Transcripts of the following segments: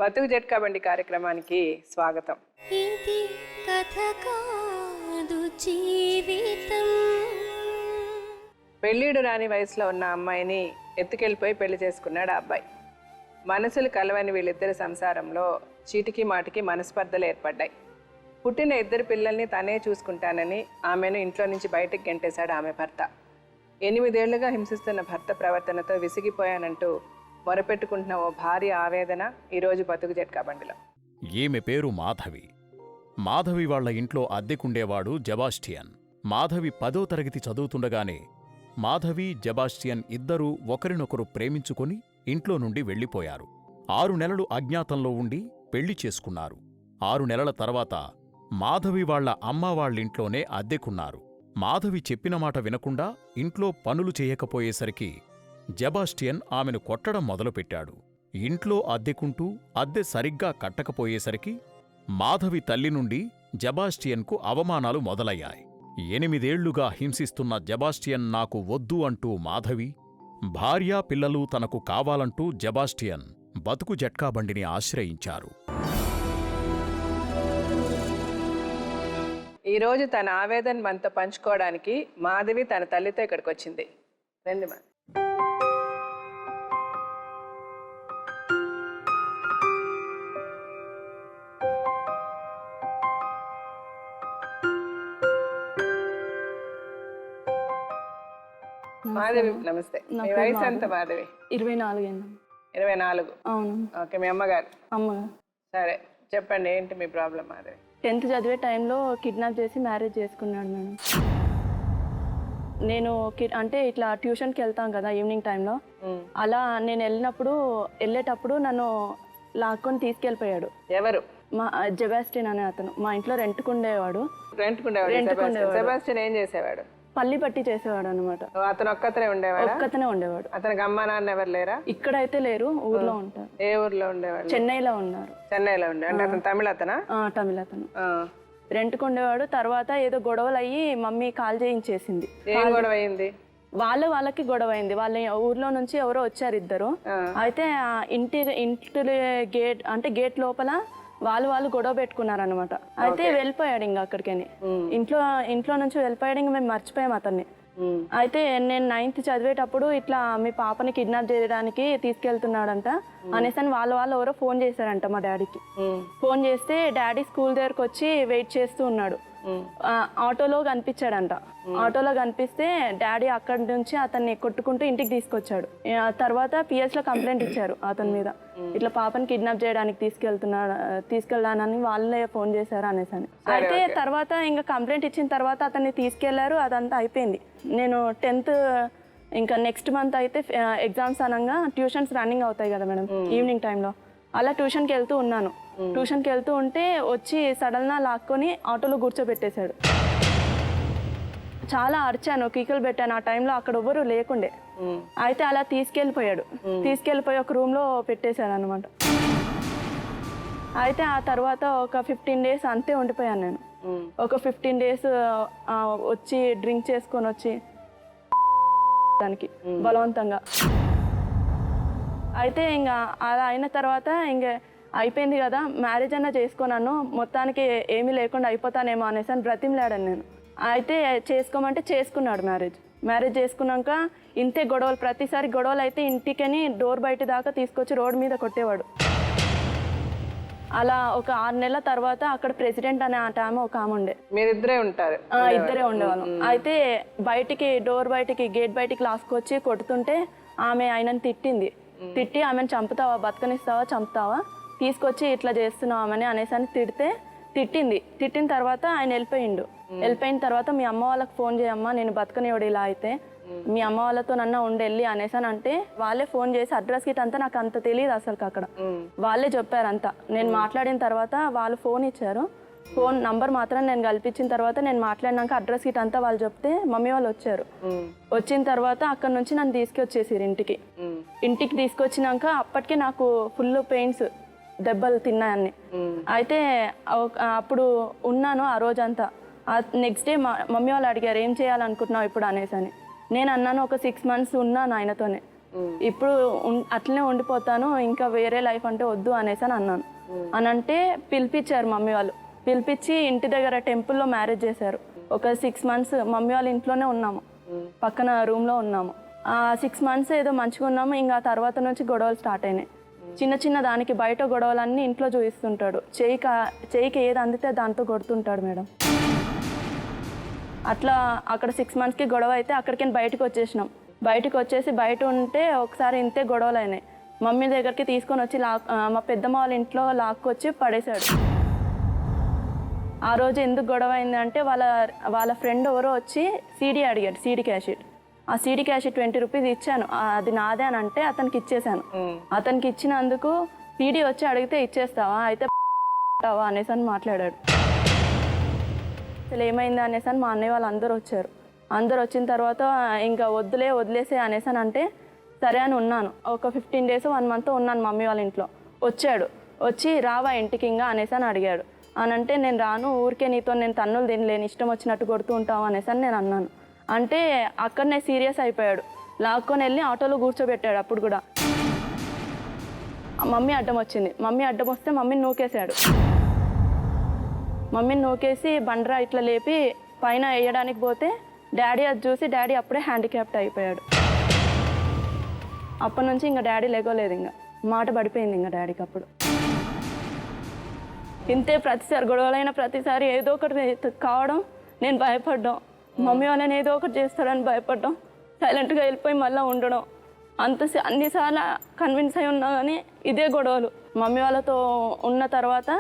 బతుకు జట్కా బండి కార్యక్రమానికి స్వాగతం. ఇది కథ కాదు జీవితం. పెళ్ళీడు రాని వయసులో ఉన్న అమ్మాయిని ఎత్తుకెళ్ళిపోయి పెళ్లి చేసుకున్నాడు ఆ అబ్బాయి. మనసులు కలవని వీళ్ళిద్దరి సంసారంలో చీటికి మాటికి మనస్పర్ధలు ఏర్పడ్డాయి. పుట్టిన ఇద్దరు పిల్లల్ని తనే చూసుకుంటానని ఆమెను ఇంట్లో నుంచి బయటకు గెంటేశాడు ఆమె భర్త. 8 ఏళ్లుగా హింసిస్తున్న భర్త ప్రవర్తనతో విసిగిపోయానంటూ మొరపెట్టుకుంటున్న ఓ భార్య ఆవేదన ఈరోజు బతుకు జట్కా బండిలో. ఈమె పేరు మాధవి. మాధవి వాళ్ల ఇంట్లో అద్దెకుండేవాడు జబాస్టియన్. మాధవి 10వ తరగతి చదువుతుండగానే మాధవి, జబాస్టియన్ ఇద్దరూ ఒకరినొకరు ప్రేమించుకొని ఇంట్లో నుండి వెళ్ళిపోయారు. 6 నెలలు అజ్ఞాతంలో ఉండి పెళ్లి చేసుకున్నారు. 6 నెలల తర్వాత మాధవి వాళ్ల అమ్మ వాళ్ళింట్లోనే అద్దెకున్నారు. మాధవి చెప్పిన మాట వినకుండా ఇంట్లో పనులు చేయకపోయేసరికి జబాస్టియన్ ఆమెను కొట్టడం మొదలుపెట్టాడు. ఇంట్లో అద్దెకుంటూ అద్దె సరిగ్గా కట్టకపోయేసరికి మాధవి తల్లి నుండి జబాస్టియన్కు అవమానాలు మొదలయ్యాయి. 8 ఏళ్లుగా హింసిస్తున్న జబాస్టియన్ నాకు వద్దు అంటూ మాధవి, భార్యా పిల్లలు తనకు కావాలంటూ జబాస్టియన్ బతుకు జట్కా బండిని ఆశ్రయించారు. ఈరోజు తన ఆవేదన మనతో పంచుకోవడానికి మాధవి తన తల్లితో ఇక్కడికి వచ్చింది. రండి మా. మాధవి నమస్తే. మీ వయసు ఎంత మాధవి? 24 అండి. 24. అవును. ఓకే, మీ అమ్మగారు? అమ్మగారు. సరే చెప్పండి, ఏంటి మీ ప్రాబ్లం మాధవి? 10th చదివే టైంలో కిడ్నాప్ చేసి మ్యారేజ్ చేసుకున్నాడు మేడం. నేను అంటే ఇట్లా ట్యూషన్కి వెళ్తాం కదా ఈవినింగ్ టైంలో, అలా నేను వెళ్ళేటప్పుడు నన్ను లాక్కొని తీసుకెళ్ళిపోయాడు. ఎవరు? మా జబాస్టిన్ అనే అతను మా ఇంట్లో రెంట్కుండేవాడు. సెబాస్టియన్ ఏం చేసేవాడు? పల్లి పట్టి చేసేవాడు అనమాట. అతను ఒక్కతనే ఉండేవాడు? ఒక్కతనే ఉండేవాడు. అతనికి అమ్మ నాన్న ఎవరు లేరా? ఇక్కడైతే లేరు, ఊర్లో ఉంటారు. ఏ ఊర్లో ఉండేవాడు? చెన్నైలో ఉన్నారు. చెన్నైలో ఉండే. అంటే అతను తమిళ అతనా? తమిళ అతను. రెంట్కుండేవాడు. తర్వాత ఏదో గొడవలు అయ్యి మమ్మీ కాల్ చేయించేసింది. ఏం గొడవ అయింది? వాళ్ళకి గొడవ అయింది. వాళ్ళ ఊర్లో నుంచి ఎవరో వచ్చారు ఇద్దరు. అయితే ఇంటి గేట్ అంటే గేట్ లోపల వాళ్ళు గొడవ పెట్టుకున్నారు అనమాట. అయితే వెళ్ళిపోయాడు ఇంకా అక్కడికని. ఇంట్లో నుంచి వెళ్ళిపోయాడు. ఇంకా మేము మర్చిపోయాం అతన్ని. అయితే నేను 9th చదివేటప్పుడు ఇట్లా మీ పాపని కిడ్నాప్ చేయడానికి తీసుకెళ్తున్నాడంట అనేసి అని వాళ్ళు ఎవరో ఫోన్ చేశారంట మా డాడీకి. ఫోన్ చేస్తే డాడీ స్కూల్ దగ్గరకు వచ్చి వెయిట్ చేస్తూ ఉన్నాడు. ఆటోలో కనిపించాడంట. ఆటోలో కనిపిస్తే డాడీ అక్కడి నుంచి అతన్ని కొట్టుకుంటూ ఇంటికి తీసుకొచ్చాడు. తర్వాత PS లో కంప్లైంట్ ఇచ్చారు అతని మీద. ఇట్లా పాపని కిడ్నాప్ చేయడానికి తీసుకెళ్ళానని వాళ్ళే ఫోన్ చేశారు అనేసి అని. అయితే తర్వాత ఇంకా కంప్లైంట్ ఇచ్చిన తర్వాత అతన్ని తీసుకెళ్లారు. అదంతా అయిపోయింది. నేను 10th ఇంకా నెక్స్ట్ మంత్ అయితే ఎగ్జామ్స్ అనగా ట్యూషన్స్ రన్నింగ్ అవుతాయి కదా మేడం ఈవినింగ్ టైంలో. అలా ట్యూషన్కి వెళ్తూ ఉన్నాను. ట్యూషన్కి వెళ్తూ ఉంటే వచ్చి సడన్గా లాక్కొని ఆటోలో కూర్చోబెట్టేశాడు. చాలా అరిచాను, కీకలు పెట్టాను. ఆ టైంలో అక్కడ ఎవ్వరూ లేకుండే. అయితే అలా తీసుకెళ్ళిపోయి ఒక రూమ్లో పెట్టేశాడు అనమాట. అయితే ఆ తర్వాత ఒక 15 days అంతే ఉండిపోయాను నేను. ఒక 15 days వచ్చి డ్రింక్ చేసుకొని వచ్చి దానికి బలవంతంగా. అయితే ఇంకా అలా అయిన తర్వాత ఇంకా అయిపోయింది కదా, మ్యారేజ్ అన్నా చేసుకోనాను, మొత్తానికి ఏమీ లేకుండా అయిపోతానేమో అనేసి అని బ్రతిమలాడాను నేను. అయితే చేసుకోమంటే చేసుకున్నాడు మ్యారేజ్ చేసుకున్నాక ఇంతే గొడవలు. ప్రతిసారి గొడవలు అయితే ఇంటికని డోర్ బయట దాకా తీసుకొచ్చి రోడ్డు మీద కొట్టేవాడు. అలా ఒక 6 నెలల తర్వాత అక్కడ ప్రెసిడెంట్ అనే ఆమె ఒక ఆమె ఉండే. మీరిద్దరే ఉంటారు? ఇద్దరే ఉండేవాళ్ళం. అయితే డోర్ బయటికి గేట్ బయటికి లాసుకొచ్చి కొడుతుంటే ఆమె ఆయనని తిట్టి ఆమెను చంపుతావా, బతకనిస్తావా, చంపుతావా, తీసుకొచ్చి ఇట్లా చేస్తున్నావు ఆమెని అనేసి అని తిట్టిన తర్వాత ఆయన వెళ్ళిపోయిన తర్వాత మీ అమ్మ వాళ్ళకి ఫోన్ చేయమ్మా, నేను బతకనివాడు ఇలా అయితే మీ అమ్మ వాళ్ళతో నన్న ఉండెళ్ళి అనేసి అని అంటే వాళ్ళే ఫోన్ చేసి అడ్రస్ గిట్ అంతా నాకు అంత తెలియదు అసలు. అక్కడ వాళ్ళే చెప్పారు అంతా. నేను మాట్లాడిన తర్వాత వాళ్ళు ఫోన్ ఇచ్చారు. ఫోన్ నంబర్ మాత్రం నేను కల్పించిన తర్వాత నేను మాట్లాడినాక అడ్రస్ గిట్ అంతా వాళ్ళు చెప్తే మమ్మీ వాళ్ళు వచ్చారు. వచ్చిన తర్వాత అక్కడ నుంచి నన్ను తీసుకొచ్చేసారు ఇంటికి తీసుకొచ్చినాక అప్పటికే నాకు ఫుల్ పెయిన్స్, దెబ్బలు తిన్నాయన్ని. అయితే అప్పుడు ఉన్నాను ఆ రోజంతా. నెక్స్ట్ డే మమ్మీ వాళ్ళు అడిగారు ఏం చేయాలనుకుంటున్నావు ఇప్పుడు అనేసి అని. నేను అన్నాను ఒక 6 months ఉన్నాను ఆయనతోనే. ఇప్పుడు అట్లనే ఉండిపోతాను, ఇంకా వేరే లైఫ్ అంటే వద్దు అనేసి అని అన్నాను. అని అంటే పిలిపించారు మమ్మీ వాళ్ళు, పిలిపించి ఇంటి దగ్గర టెంపుల్లో మ్యారేజ్ చేశారు. ఒక 6 months మమ్మీ వాళ్ళ ఇంట్లోనే ఉన్నాము, పక్కన రూమ్లో ఉన్నాము. ఆ 6 months ఏదో మంచిగా ఉన్నాము. ఇంకా తర్వాత నుంచి గొడవలు స్టార్ట్ అయినాయి. చిన్న చిన్న దానికి బయట గొడవలన్నీ ఇంట్లో చూపిస్తుంటాడు. చేయికి ఏది అందితే దాంతో కొడుతుంటాడు మేడం. అట్లా అక్కడ 6 monthsకి గొడవ అయితే అక్కడికి బయటకు వచ్చేసినాం. బయటకు వచ్చేసి బయట ఉంటే ఒకసారి ఇంతే గొడవలు అయినాయి. మమ్మీ దగ్గరికి తీసుకొని వచ్చి మా పెద్దమ్మ వాళ్ళ ఇంట్లో లాక్కొచ్చి పడేశాడు. ఆ రోజు ఎందుకు గొడవ అయిందంటే వాళ్ళ ఫ్రెండ్ ఎవరో వచ్చి సీడీ అడిగాడు, సీడీ క్యాషెట్. ఆ సీడీ క్యాషెట్ 20 rupees ఇచ్చాను, అది నాదే అని అంటే అతనికి ఇచ్చేసాను. అతనికి ఇచ్చినందుకు సీడీ వచ్చి అడిగితే ఇచ్చేస్తావా, అయితే అనేసి అని మాట్లాడాడు. అసలు ఏమైంది అనేసి అని మా అన్నయ్య వాళ్ళు అందరూ వచ్చారు. అందరు వచ్చిన తర్వాత ఇంకా వదిలేసే అనేసి అని అంటే సరే అని ఉన్నాను. ఒక 15 days 1 month ఉన్నాను మమ్మీ వాళ్ళ ఇంట్లో. వచ్చి రావా ఇంటికి ఇంకా అనేసి అని అడిగాడు. అని అంటే నేను రాను, ఊరికే నీతో నేను తన్నులు తినలేను, ఇష్టం వచ్చినట్టు కొడుతూ ఉంటావు అనేసి అని నేను అన్నాను. అంటే అక్కడనే సీరియస్ అయిపోయాడు, లాక్కొని వెళ్ళి ఆటోలో కూర్చోబెట్టాడు. అప్పుడు కూడా మమ్మీ అడ్డం వచ్చింది. మమ్మీ అడ్డం వస్తే మమ్మీని నూకేశాడు. మమ్మీని నూకేసి బండరా ఇట్లా లేపి పైన వేయడానికి పోతే డాడీ అది చూసి డాడీ అప్పుడే హ్యాండిక్యాప్ట్ అయిపోయాడు. అప్పటి నుంచి ఇంకా డాడీ లేగోలేదు, ఇంకా మాట పడిపోయింది ఇంకా డాడీకి. అప్పుడు ఇంతే ప్రతిసారి గొడవలైన ప్రతిసారి ఏదో ఒకటి కావడం, నేను భయపడ్డాం. మమ్మీ వాళ్ళని ఏదో ఒకటి చేస్తారని భయపడ్డాం. సైలెంట్గా వెళ్ళిపోయి మళ్ళీ ఉండడం. అన్నిసార్లు కన్విన్స్ అయి ఉన్నా కానీ ఇదే గొడవలు. మమ్మీ వాళ్ళతో ఉన్న తర్వాత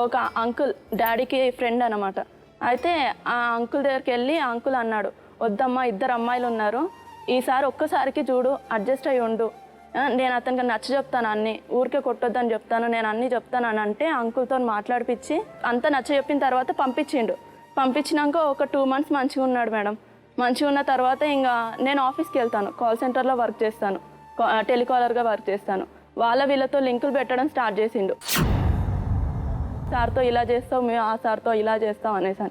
ఒక అంకుల్, డాడీకి ఫ్రెండ్ అనమాట. అయితే ఆ అంకుల్ దగ్గరికి వెళ్ళి ఆ అంకుల్ అన్నాడు, వద్దమ్మా 2 అమ్మాయిలు ఉన్నారు, ఈసారి ఒక్కసారికి చూడు, అడ్జస్ట్ అయ్యి ఉండు, నేను అతనికి నచ్చ చెప్తాను, అన్నీ ఊరికే కొట్టొద్దని చెప్తాను, నేను అన్నీ చెప్తాను అని అంటే అంకుల్తో మాట్లాడిపించి అంతా నచ్చ చెప్పిన తర్వాత పంపించినాక ఒక 2 months మంచిగా ఉన్నాడు మేడం. మంచిగా ఉన్న తర్వాత ఇంకా నేను ఆఫీస్కి వెళ్తాను, కాల్ సెంటర్లో వర్క్ చేస్తాను, టెలికాలర్గా వర్క్ చేస్తాను. వీళ్ళతో లింకులు పెట్టడం స్టార్ట్ చేసిండు. సార్తో ఇలా చేస్తావు, మేము ఆ సార్తో ఇలా చేస్తాం అనేసి.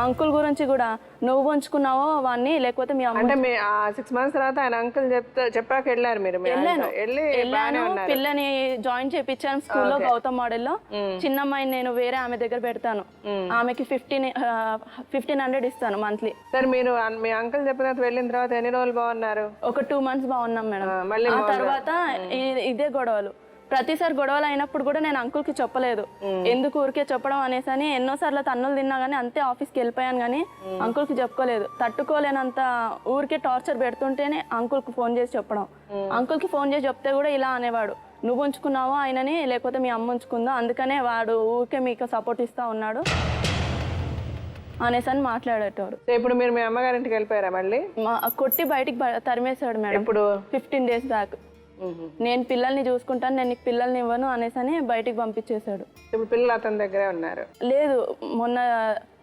అంకుల్ గురించి కూడా నువ్వు ఉంచుకున్నావో వాడిని, లేకపోతే మీ అమ్మ. అంటే మీ 6 months తర్వాత ఆయన అంకుల్ చెప్పాక వెళ్ళారు మీరు? వెళ్ళాను, పిల్లని జాయిన్ చేయించాను స్కూల్లో, గౌతమ్ మోడల్లో. చిన్నమ్మాయిని నేను వేరే ఆమె దగ్గర పెడతాను, ఆమెకి 1500 ఇస్తాను మంత్లీ. సార్ మీరు మీ అంకుల్ చెప్పిన తర్వాత వెళ్ళిన తర్వాత ఎన్ని రోజులు బాగున్నారు? ఒక 2 months బాగున్నాం మేడం. ఆ తర్వాత ఇదే గొడవలు. ప్రతిసారి గొడవలు అయినప్పుడు కూడా నేను అంకుల్కి చెప్పలేదు, ఎందుకు ఊరికే చెప్పడం అనేసి అని. ఎన్నోసార్లు తన్నులు తిన్నా కానీ అంతే, ఆఫీస్కి వెళ్ళిపోయాను కానీ అంకుల్కి చెప్పుకోలేదు. తట్టుకోలేనంత ఊరికే టార్చర్ పెడుతుంటేనే అంకుల్కి ఫోన్ చేసి చెప్పడం. అంకుల్కి ఫోన్ చేసి చెప్తే కూడా ఇలా అనేవాడు, నువ్వు ఉంచుకున్నావో ఆయనని, లేకపోతే మీ అమ్మ ఉంచుకుందా, అందుకనే వాడు ఊరికే మీకు సపోర్ట్ ఇస్తా ఉన్నాడు అనేసి అని మాట్లాడేటవారు. ఇప్పుడు మీరు మీ అమ్మగారింటికి వెళ్ళిపోయారా మళ్ళీ? కొట్టి బయటికి తరిమేశాడు మేడం. ఇప్పుడు 15 days బ్యాక్. నేను పిల్లల్ని చూసుకుంటాను, నేను నీకు పిల్లల్ని ఇవ్వను అనేసి అని బయటికి పంపించేశాడు. ఇప్పుడు పిల్లలు అతని దగ్గరే ఉన్నారు? లేదు, మొన్న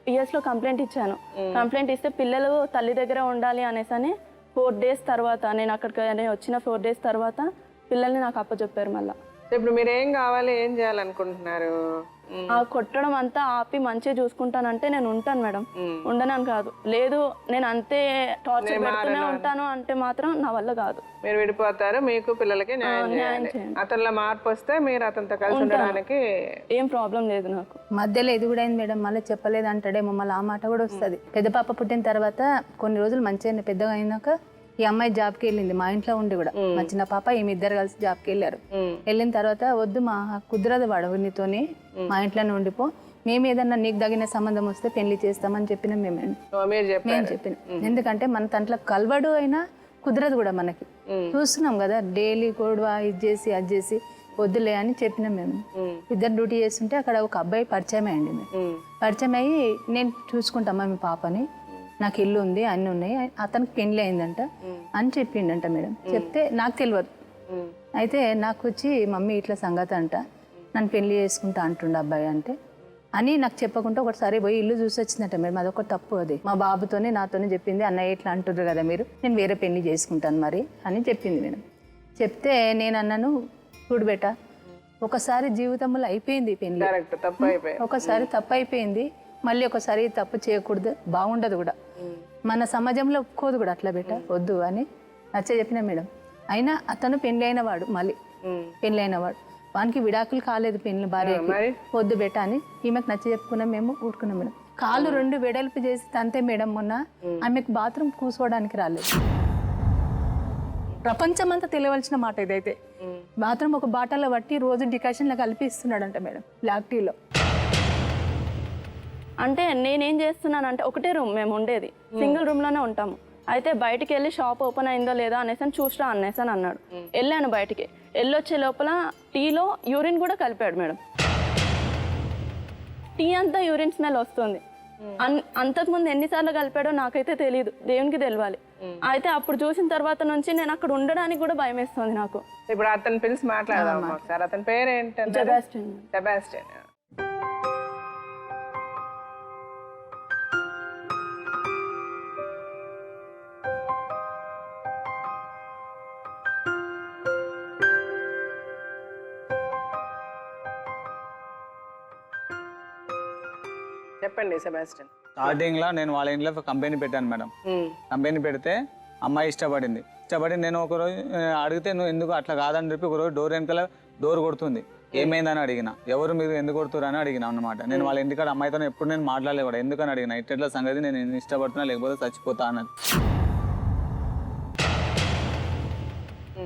PS లో కంప్లైంట్ ఇచ్చాను. కంప్లైంట్ ఇస్తే పిల్లలు తల్లి దగ్గర ఉండాలి అనేసి అని 4 days తర్వాత, నేను అక్కడికి వచ్చిన 4 days తర్వాత పిల్లల్ని నాకు అప్పచెప్పారు మళ్ళీ. ఇప్పుడు మీరు ఏం కావాలి, ఏం చేయాలనుకుంటున్నారు? ఆ కొట్టడం అంతా ఆపి మంచిగా చూసుకుంటానంటే నేను ఉంటాను మేడం, ఉండనని కాదు. లేదు నేను అంతే టార్చర్ పెడుతూనే ఉంటాను అంటే మాత్రం నా వల్ల కాదు. మీరు విడిపోతారు, మీకు పిల్లలకి న్యాయం చేయాలి. అతనిలో మార్పు వస్తే మీరు అతనితో కలిసి ఉండడానికి ఏం ప్రాబ్లం లేదు నాకు. మధ్యలో ఇది కూడా అయింది మేడం, మళ్ళీ చెప్పలేదు అంటాడేమో, మళ్ళీ ఆ మాట కూడా వస్తుంది. పెద్ద పాప పుట్టిన తర్వాత కొన్ని రోజులు మంచిగా పెద్దగా అయినాక ఈ అమ్మాయి జాబ్కి వెళ్ళింది, మా ఇంట్లో ఉండి కూడా. మా చిన్న పాప ఈమె ఇద్దరు కలిసి జాబ్కి వెళ్ళారు. వెళ్ళిన తర్వాత వద్దు మా కుదరదు వాడు నీతోని, మా ఇంట్లోనే ఉండిపో, మేము ఏదన్నా నీకు తగిన సంబంధం వస్తే పెళ్లి చేస్తామని చెప్పినాం మేము చెప్పిన. ఎందుకంటే మన దాంట్లో కలవడు అయినా కుదరదు కూడా మనకి, చూస్తున్నాం కదా డైలీ కూడా ఇది చేసి అది చేసి, వద్దులే అని చెప్పినాం మేము. ఇద్దరు డ్యూటీ చేస్తుంటే అక్కడ ఒక అబ్బాయి పరిచయం అయ్యండి. మేము పరిచయం అయ్యి నేను చూసుకుంటామా మీ పాపని, నాకు ఇల్లు ఉంది, అన్నీ ఉన్నాయి, అతనికి పెళ్లి అయిందంట అని చెప్పిండంట మేడం. చెప్తే నాకు తెలియదు. అయితే నాకు వచ్చి మమ్మీ ఇట్లా సంగతి అంట, నన్ను పెళ్లి చేసుకుంటా అంటుండ అబ్బాయి అంటే అని నాకు చెప్పకుండా ఒకసారి పోయి ఇల్లు చూసి వచ్చిందట మేడం. అదొక తప్పు, అది మా బాబుతోనే నాతోనే చెప్పింది, అన్నయ్య ఇట్లా అంటున్నారు కదా మీరు, నేను వేరే పెళ్లి చేసుకుంటాను మరి అని చెప్పింది మేడం. చెప్తే నేను అన్నాను, చూడు బేట, ఒకసారి జీవితంలో అయిపోయింది పెళ్లి, ఒకసారి తప్పు అయిపోయింది, మళ్ళీ ఒకసారి తప్పు చేయకూడదు, బాగుండదు కూడా, మన సమాజంలో ఒప్పుకోదు కూడా అట్లా బేట, వద్దు అని చెప్పిన మేడం. అయినా అతను పెళ్ళి అయినవాడు, మళ్ళీ పెళ్ళి అయినవాడు, వానికి విడాకులు కాలేదు పెళ్ళి భార్యకి, వద్దు బెట్ట అని ఈమెకు నచ్చ చెప్పుకున్నాం, మేము ఊరుకున్నాం మేడం. కాళ్ళు 2 వెడల్పు చేసి తంతే మేడం. మొన్న ఆమెకు బాత్రూమ్ కూసుకోవడానికి రాలేదు. ప్రపంచమంతా తెలియవలసిన మాట ఇదైతే. బాత్రూమ్ ఒక బాటల్లో పట్టి రోజు డికాషన్లో కలిపి ఇస్తున్నాడంట మేడం, బ్లాక్ టీలో. అంటే నేనేం చేస్తున్నానంటే ఒకటే రూమ్ మేము ఉండేది, సింగిల్ రూమ్లోనే ఉంటాము. అయితే బయటికి వెళ్ళి షాప్ ఓపెన్ అయిందో లేదో అనేసి చూసిరా అనేసి అని అన్నాడు. వెళ్ళాను బయటికి, వెళ్ళొచ్చే లోపల టీలో యూరిన్ కూడా కలిపాడు మేడం. టీ అంతా యూరిన్ స్మెల్ వస్తుంది. అంతకుముందు ఎన్నిసార్లు కలిపాడో నాకైతే తెలియదు, దేవునికి తెలియాలి. అయితే అప్పుడు చూసిన తర్వాత నుంచి నేను అక్కడ ఉండడానికి కూడా భయం వేస్తుంది నాకు. ఇప్పుడు అతను పిలిచి మాట్లాడదాం ఒకసారి. అతని పేరు ఏంటంటే? సెబాస్టియన్. చెప్పండి సెబాస్టియన్. స్టార్టింగ్లో నేను వాళ్ళ ఇంట్లో కంపెనీ పెట్టాను మేడం. కంపెనీ పెడితే అమ్మాయి ఇష్టపడి నేను ఒకరోజు అడిగితే నువ్వు ఎందుకు అట్లా కాదని చెప్పి ఒకరోజు డోర్ వెనకాల డోర్ కొడుతుంది. ఏమైందని అడిగిన, ఎవరు మీరు ఎందుకు కొడుతురు అని అడిగిన అన్నమాట. నేను వాళ్ళ ఇంటికాడ అమ్మాయితో ఎప్పుడు నేను మాట్లాడలే కూడా, ఎందుకని అడిగిన, ఇట్లా సంగతి నేను ఇష్టపడుతున్నా లేకపోతే చచ్చిపోతా అన్నది.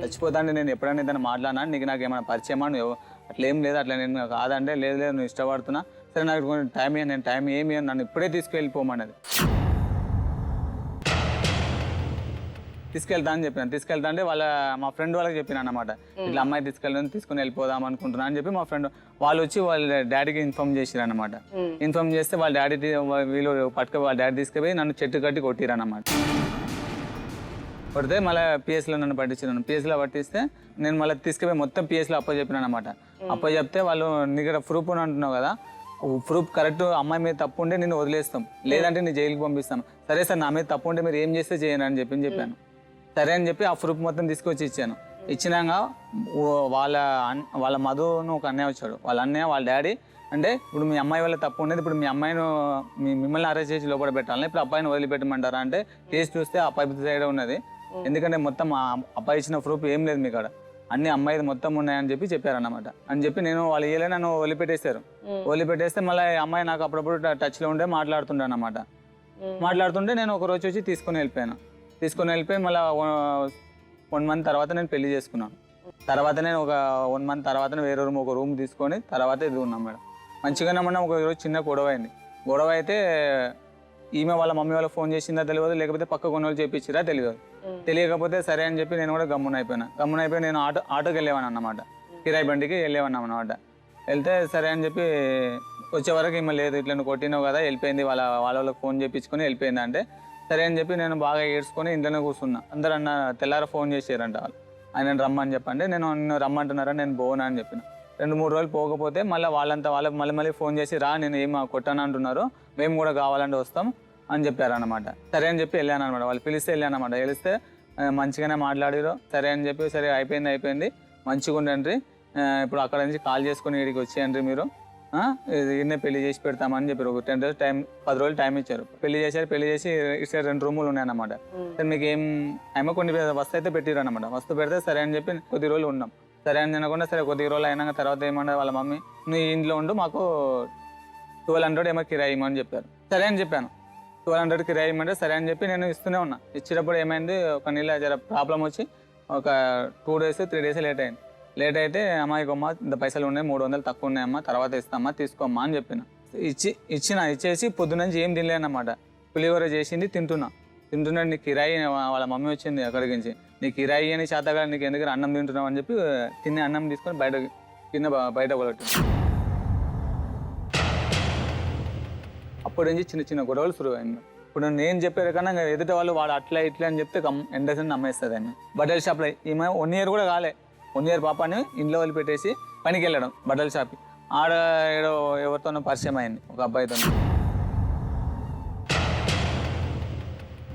చచ్చిపోతా అంటే నేను ఎప్పుడైనా ఇతను మాట్లాడినా, నీకు నాకు ఏమైనా పరిచయమా, నువ్వు అట్లా ఏం లేదు, అట్లా నేను కాదంటే లేదు నువ్వు ఇష్టపడుతున్నా, సరే నాకు కొంచెం టైం ఇవ్వను, నేను టైం ఏమి నన్ను ఇప్పుడే తీసుకెళ్ళిపోమన్నది. తీసుకెళ్తా అని చెప్పినాను. తీసుకెళ్తా అంటే మా ఫ్రెండ్ వాళ్ళకి చెప్పినా అన్నమాట, ఇట్లా అమ్మాయి తీసుకుని వెళ్ళిపోదాం అనుకుంటున్నా అని చెప్పి మా ఫ్రెండ్ వాళ్ళు వచ్చి వాళ్ళ డాడీకి ఇన్ఫార్మ్ చేసిరు అన్నమాట. ఇన్ఫార్మ్ చేస్తే వాళ్ళ డాడీ వీళ్ళు వాళ్ళ డాడీ తీసుకుపోయి నన్ను చెట్టు కట్టి కొట్టిరు అన్నమాట. కొడితే మళ్ళీ పిఎస్లో నన్ను పట్టించాను. పిఎస్లో పట్టిస్తే నేను మళ్ళీ తీసుకుపోయి మొత్తం పిఎస్లో అప్పచెప్పినాను అనమాట. అప్పచెప్తే వాళ్ళు నీకు ప్రూఫ్ అని అంటున్నావు కదా, ప్రూఫ్ కరెక్ట్, అమ్మాయి మీద తప్పు ఉంటే నేను వదిలేస్తాం, లేదంటే నేను జైలుకి పంపిస్తాం. సరే సార్ నా మీద తప్పు ఉంటే మీరు ఏం చేస్తే చేయను అని చెప్పాను. సరే అని చెప్పి ఆ ప్రూఫ్ మొత్తం తీసుకొచ్చి ఇచ్చాను. ఇచ్చినాక వాళ్ళ మధును ఒక అన్నయ్య వచ్చాడు. వాళ్ళ అన్నయ్య వాళ్ళ డాడీ అంటే ఇప్పుడు మీ అమ్మాయి వల్ల తప్పు ఉండేది, ఇప్పుడు మీ అమ్మాయిని మిమ్మల్ని అరెస్ట్ చేసి లోపల పెట్టాలని, ఇప్పుడు అబ్బాయిని వదిలిపెట్టమంటారా అంటే కేసు చూస్తే అబ్బాయి సైడ్ ఉన్నది, ఎందుకంటే మొత్తం ఆ అబ్బాయి ఇచ్చిన ప్రూఫ్ ఏం లేదు మీ కాడ, అన్ని అమ్మాయిది మొత్తం ఉన్నాయని చెప్పారన్నమాట. అని చెప్పి నేను వాళ్ళు ఇయ్యలే, నన్ను వదిలిపెట్టేశారు. వదిలిపెట్టేస్తే మళ్ళీ అమ్మాయి నాకు అప్పుడప్పుడు టచ్లో ఉండే మాట్లాడుతుండే అన్నమాట. మాట్లాడుతుంటే నేను ఒక రోజు వచ్చి తీసుకొని వెళ్ళిపోయి మళ్ళీ 1 month తర్వాత నేను పెళ్లి చేసుకున్నాను. తర్వాత నేను ఒక 1 month తర్వాత వేరే ఒక రూమ్ తీసుకొని తర్వాత ఇది ఉన్నాం మేడం. మంచిగానే మనం ఒక రోజు చిన్న గొడవ అయింది. గొడవ అయితే ఈమె వాళ్ళ మమ్మీ వాళ్ళకి ఫోన్ చేసిందా తెలియదు, లేకపోతే పక్క కొన్ని వాళ్ళు చేపించిరా తెలియదు. తెలియకపోతే సరే అని చెప్పి నేను కూడా గమ్మున అయిపోయి నేను ఆటోకి వెళ్ళేవాను అన్నమాట, కిరాయి బండికి వెళ్ళేవాను అన్నమాట. వెళ్తే సరే అని చెప్పి వచ్చే వరకు ఈమె లేదు, ఇట్లా నువ్వు కొట్టినావు కదా, వెళ్ళిపోయింది, వాళ్ళకి ఫోన్ చేయించుకొని వెళ్ళిపోయింది అంటే సరే అని చెప్పి నేను బాగా ఏడ్చుకొని ఇంట్లోనే కూర్చున్నా. అందరూ తెల్లార ఫోన్ చేసారంట వాళ్ళు, ఆయన రమ్మని చెప్పండి. నేను రమ్మంటున్నారా, నేను పోనా అని చెప్పిన. 2-3 రోజులు పోకపోతే మళ్ళీ వాళ్ళకి మళ్ళీ ఫోన్ చేసి రా, నేను ఏం కొట్టాను అంటున్నారు, మేము కూడా కావాలంటే వస్తాం అని చెప్పారనమాట. సరే అని చెప్పి వెళ్ళాను అనమాట. వాళ్ళు పిలిస్తే వెళ్ళానమాట. పిలిస్తే మంచిగానే మాట్లాడారు. సరే అని చెప్పి సరే అయిపోయింది మంచిగా ఉండండి, ఇప్పుడు అక్కడ నుంచి కాల్ చేసుకుని ఇక్కడికి వచ్చేయండి, మీరు ఇన్నే పెళ్లి చేసి పెడతామని చెప్పారు. ఒక 10 రోజులు టైం ఇచ్చారు. పెళ్లి చేసి ఇస్తే 2 రూములు ఉన్నాయన్నమాట. సరే మీకు ఏమో కొన్ని వస్తు అయితే పెట్టిరు అనమాట. వస్తు పెడితే సరే అని చెప్పి కొద్ది రోజులు ఉన్నాం. సరే అని తినకుండా సరే కొద్ది రోజులు అయినాక తర్వాత ఏమన్నా వాళ్ళ మమ్మీ నువ్వు ఇంట్లో ఉండు, మాకు 1200 ఏమో కిరాయి ఇవ్వమని చెప్పారు. సరే అని చెప్పాను. 1200 కిరాయి ఇవ్వమంటే సరే అని చెప్పి నేను ఇస్తూనే ఉన్నా. ఇచ్చినప్పుడు ఏమైంది, ఒక నెల జర ప్రాబ్లం వచ్చి ఒక 2 days 3 days లేట్ అయితే అమ్మాయికి అమ్మ ఇంత పైసలు ఉన్నాయి, 300 తక్కువ ఉన్నాయమ్మా, తర్వాత ఇస్తామా తీసుకోమ్మా అని ఇచ్చేసి పొద్దున్నుంచి ఏం తినలేనమాట. పులిహోర చేసింది తింటున్నా నీ కిరాయి, వాళ్ళ మమ్మీ వచ్చింది అక్కడికి నుంచి, నీ కిరాయి అని చేతగా నీకు ఎందుకు అన్నం తింటున్నావు అని చెప్పి తిని అన్నం తీసుకొని బయట కొలట్టు. అప్పటి నుంచి చిన్న చిన్న గొడవలు శురు అయింది. ఇప్పుడు నేను చెప్పే కన్నా ఎదుట వాళ్ళు వాడు అట్లా ఇట్లా అని చెప్తే ఎండసని నమ్మేస్తుంది అని. బట్టల షాప్లో ఈమె 1 year కూడా కాలే, 1 year పాపని ఇంట్లో వదిలిపెట్టేసి పనికి వెళ్ళడం బట్టల షాప్కి. ఆడ ఏడో ఎవరితోనో పరిచయం అయింది, ఒక అబ్బాయితో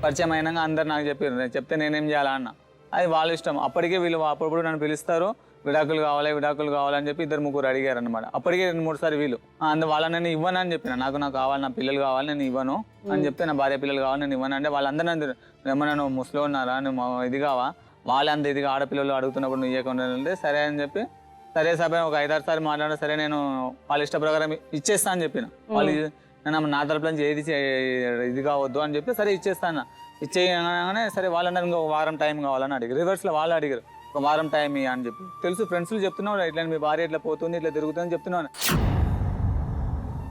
పరిచయం అయినాక అందరు నాకు చెప్పారు. చెప్తే నేనేం చేయాలా అన్న, అది వాళ్ళ ఇష్టం. అప్పటికే వీళ్ళు అప్పుడప్పుడు నన్ను పిలుస్తారు, విడాకులు కావాలని చెప్పి 2-3 అడిగారు అనమాట. అప్పటికే 2-3 సార్లు వీళ్ళు వాళ్ళని నేను ఇవ్వను అని చెప్పిన. నాకు కావాలి, నా పిల్లలు కావాలి, నేను ఇవ్వను అని చెప్తే, నా భార్య పిల్లలు కావాలి, నేను ఇవ్వను అంటే వాళ్ళందరూ ఏమన్నా నువ్వు ముసలో ఉన్నారా, నువ్వు ఇది కావా, వాళ్ళంత ఇదిగా ఆడపిల్లలు అడుగుతున్నప్పుడు నువ్వు ఇవ్వకుండా అంటే సరే అని చెప్పి, సరే సభ ఒక 5-6 సార్లు మాట్లాడినా సరే నేను వాళ్ళ ఇష్ట ప్రకారం ఇచ్చేస్తా అని చెప్పిన. వాళ్ళు నా తరపు నుంచి ఏది ఇది కావద్దు అని చెప్పి సరే ఇచ్చేస్తాను. ఇచ్చేయగానే సరే వాళ్ళన్నారు ఇంకో వారం టైం కావాలని అడిగారు. రివర్స్లో వాళ్ళు అడిగారు ఒక వారం టైం ఇవ్వ అని చెప్పి. తెలుసు ఫ్రెండ్స్లు చెప్తున్నావు ఇట్లా మీ భార్య ఇట్లా పోతుంది, ఇట్లా తిరుగుతుంది చెప్తున్నాను.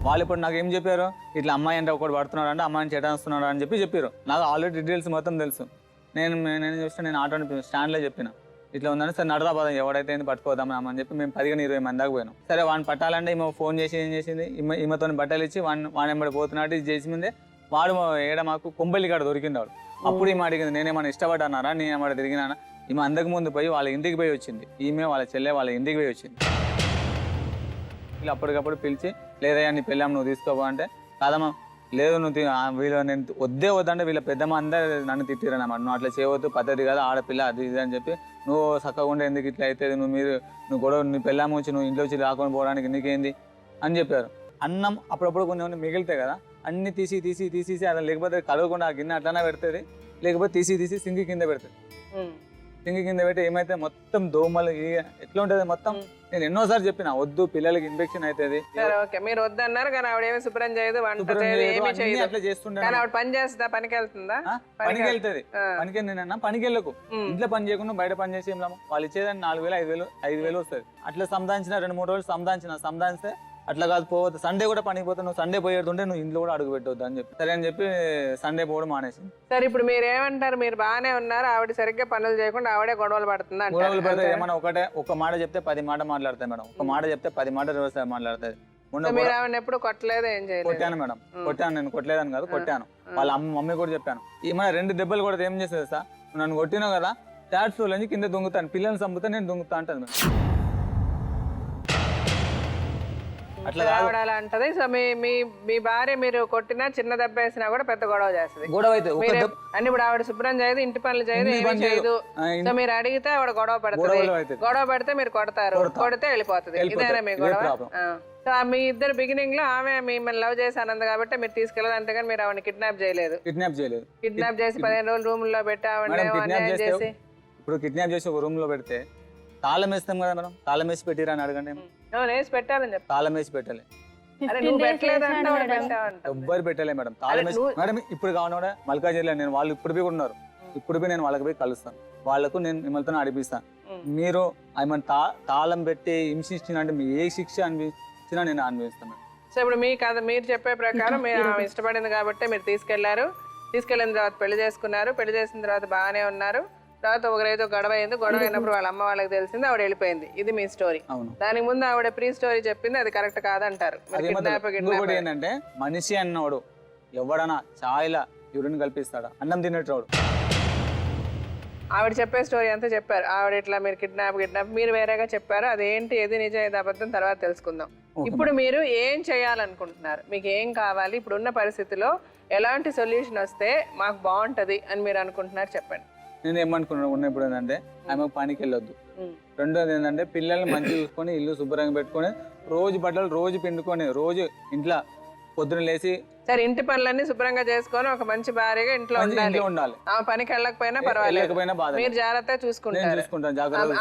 వాళ్ళు ఇప్పుడు నాకు ఏం చెప్పారు, ఇట్లా అమ్మాయి అంటే ఒకటి పడుతున్నాడు అంటే అమ్మాయిని చేటేస్తున్నాడు అని చెప్పారు. నాకు ఆల్రెడీ డీటెయిల్స్ మొత్తం తెలుసు. నేను చూస్తే నేను ఆటో స్టాండ్లో చెప్పిన ఇట్లా ఉందని. సరే నడరాబాదం ఎవడైతే పట్టుకోదాం అని చెప్పి మేము 15-20 మంది దాకా పోయినాం. సరే వాడిని పట్టాలంటే ఈమె ఫోన్ చేసి ఏం చేసింది, ఈమెతో బట్టలు ఇచ్చి వాడిని ఎంబడి పోతున్నట్టు ఇది చేసిందే. వాడు ఏడ మాకు కొంబల్లి కాడ దొరికింది వాడు. అప్పుడు ఈమె అడిగింది, నేనేమన్నా ఇష్టపడ్డానారా, నేను ఏమన్నా తిరిగినానా. ఈమె అందరికి ముందు పోయి వాళ్ళ ఇంటికి పోయి వచ్చింది. ఈమె వాళ్ళ చెల్లె వాళ్ళ ఇంటికి పోయి వచ్చింది. వీళ్ళు అప్పటికప్పుడు పిలిచి, లేదయ్యా నీ పెళ్ళాం నువ్వు తీసుకోబో అంటే, కాదమ్మా లేదు నువ్వు వీళ్ళు నేను వద్దంటే వీళ్ళ పెద్దమ్మ అందరూ నన్ను తిట్టిరన్నమాట. నువ్వు అట్లా చేయవద్దు, పద్ధతి కదా, ఆడపిల్ల అది ఇది అని చెప్పి, నువ్వు చక్కగా ఉండే ఎందుకు ఇట్లా అవుతుంది, నువ్వు గొడవ నీ పెళ్ళాము వచ్చి నువ్వు ఇంట్లో వచ్చి రాకుండా పోవడానికి నీకేంది అని చెప్పారు. అన్నం అప్పుడప్పుడు కొన్ని మిగిలితాయి కదా, అన్ని తీసి అలా లేకపోతే కలవకుండా ఆ గిన్నె అట్లనే పెడుతుంది, లేకపోతే తీసి సింగి కింద పెడుతుంది. సింగి కింద పెట్టి ఏమైతే మొత్తం దోమలు ఎట్లా ఉంటుంది మొత్తం. నేను ఎన్నోసార్లు చెప్పిన వద్దు పిల్లలకి ఇన్ఫెక్షన్ అవుతుంది. మీరు వద్దన్నారు కానీ ఆవిడ ఏమి శుభ్రం చేయదు, వంట చేయదు, ఏమి చేయదు. అట్లా చేస్తుండే. ఆవిడ పని చేస్తుందా, పనికి వెళ్తుందా? పనికి వెళ్తుంది. పనికి నేనన్నా పనికి వెళ్ళకు, ఇంట్లో పని చేయకుండా బయట పని చేసి ఏం లాభం. వాళ్ళు ఇచ్చేదాన్ని 4,000-5,000 వస్తుంది. అట్లా సంపాదించిన 2-3 రోజులు సంపాదించితే అట్లా కాదు పోవద్దు. సండే కూడా పనికి పోతే నువ్వు సండే పోయేటుంటే నువ్వు ఇంట్లో కూడా అడుగు పెట్టవద్దు అని చెప్పి సరే అని చెప్పి సండే పోవడం మానేసింది. సరే ఇప్పుడు మీరు ఏమంటారు, మీరు బాగానే ఉన్నారు, ఆవిడ సరిగ్గా పనులు చేయకుండా ఆవిడే గొడవలు పడుతుంది. గొడవలు పడితే ఏమన్నా ఒక మాట చెప్తే 10 మాట మాట్లాడతాయి మేడం. ఒక మాట చెప్తే 10 మాట రివర్స్ మాట్లాడతాయి. మీరు ఆవిడ ఎప్పుడు కొట్టలేదు, ఏం చేయలేదు? కొట్టాను మేడం, కొట్టాను. నేను కొట్టలేదని కాదు, కొట్టాను. వాళ్ళ మమ్మీ కూడా చెప్పాను. ఏమైనా 2 దెబ్బలు కూడా ఏం చేస్తుంది సార్, నన్ను కొట్టినావు కదా, థర్డ్ ఫ్లోర్ నుంచి కింద దొంగతాను, పిల్లల్ని చంపుతా నేను దొంగతా అంటాను మేడం. అట్లా అంటది. సో మీ భార్య మీరు కొట్టినా చిన్న దెబ్బ వేసినా కూడా పెద్ద గొడవ చేస్తుంది. గొడవ అయితే అని ఇప్పుడు ఆవిడ శుభ్రం చేయదు, ఇంటి పనులు చేయదు, ఏమీ చేయదు. సో మీరు అడిగితే ఆవిడ గొడవ పడుతుంది. గొడవ పడితే మీరు కొడతారు, కొడితే వెళ్ళిపోతుంది. ఇదేనా మీ గొడవ? సో మీ ఇద్దరు బిగినింగ్ లో ఆమె మిమ్మల్ని లవ్ చేసి అన్నది కాబట్టి మీరు తీసుకెళ్ళదు, అంతేగాని మీరు ఆవిడ కిడ్నాప్ చేయలేదు. కిడ్నాప్ చేసి 15 రోజులు రూమ్ లో పెట్టి ఆవిడ చేసి. ఇప్పుడు కిడ్నాప్ చేసి ఒక రూమ్ లో పెడితే తాళం వేస్తాం కదా మేడం, తాళం వేసి పెట్టిరా అని అడగండి. పెట్టాలని చెప్పి తాళం వేసి పెట్టలే, ఎవ్వరు పెట్టలే మేడం. తాళం వేసి మేడం ఇప్పుడు కావాలి మల్కాజ్గిరిలో నేను వాళ్ళు ఇప్పుడు కూడా ఉన్నారు. ఇప్పుడు నేను వాళ్ళకి పోయి కలుస్తాను, వాళ్ళకు నేను మిమ్మల్ని అడిపిస్తాను. మీరు ఏమన్నా తాళం పెట్టి హింసించిన అంటే మీ ఏ శిక్ష అనిపించినా నేను అనుభవిస్తాను. సో ఇప్పుడు మీ కథ మీరు చెప్పే ప్రకారం మీరు ఇష్టపడింది కాబట్టి మీరు తీసుకెళ్ళిన తర్వాత పెళ్లి చేసుకున్నారు. పెళ్లి చేసిన తర్వాత బాగానే ఉన్నారు. తర్వాత ఒకరైతే గొడవ అయింది. గొడవ అయినప్పుడు వాళ్ళ అమ్మ వాళ్ళకి తెలిసింది, ఆవిడ వెళ్ళిపోయింది. ఇది మీ స్టోరీ. దానికి ముందు ఆవిడ ప్రీ స్టోరీ చెప్పింది, అది కరెక్ట్ కాదంటారు. ఏంటంటే మనిషి అన్నవాడు ఎవడన్నా ఛాయ్లా యూరిన్ కల్పిస్తాడా, అన్నం తినేటోడు. ఆవిడ చెప్పే స్టోరీ అంతా చెప్పారు. ఆవిడ ఇట్లా మీరు కిడ్నాప్ మీరు వేరేగా చెప్పారు. అదేంటి, ఏది నిజం, ఏది అబద్ధం తర్వాత తెలుసుకుందాం. ఇప్పుడు మీరు ఏం చేయాలనుకుంటున్నారు, మీకు ఏం కావాలి, ఇప్పుడున్న పరిస్థితిలో ఎలాంటి సొల్యూషన్ వస్తే మాకు బాగుంటది అని మీరు అనుకుంటున్నారు చెప్పండి. నేను ఏమనుకున్నాను ఇప్పుడు ఏంటంటే ఆమె పనికి వెళ్ళొద్దు. రెండోది ఏంటంటే పిల్లల్ని మంచి చూసుకొని ఇల్లు శుభ్రంగా పెట్టుకొని రోజు బట్టలు రోజు పిండుకొని రోజు ఇంట్లో పొద్దున లేచి సరే ఇంటి పనులన్నీ శుభ్రంగా చేసుకొని ఒక మంచి భార్యగా ఇంట్లో ఉండాలి. ఆమె పనికి వెళ్ళకపోయినా పర్వాలేదు, మీరు జాగ్రత్తగా చూసుకుంటారు.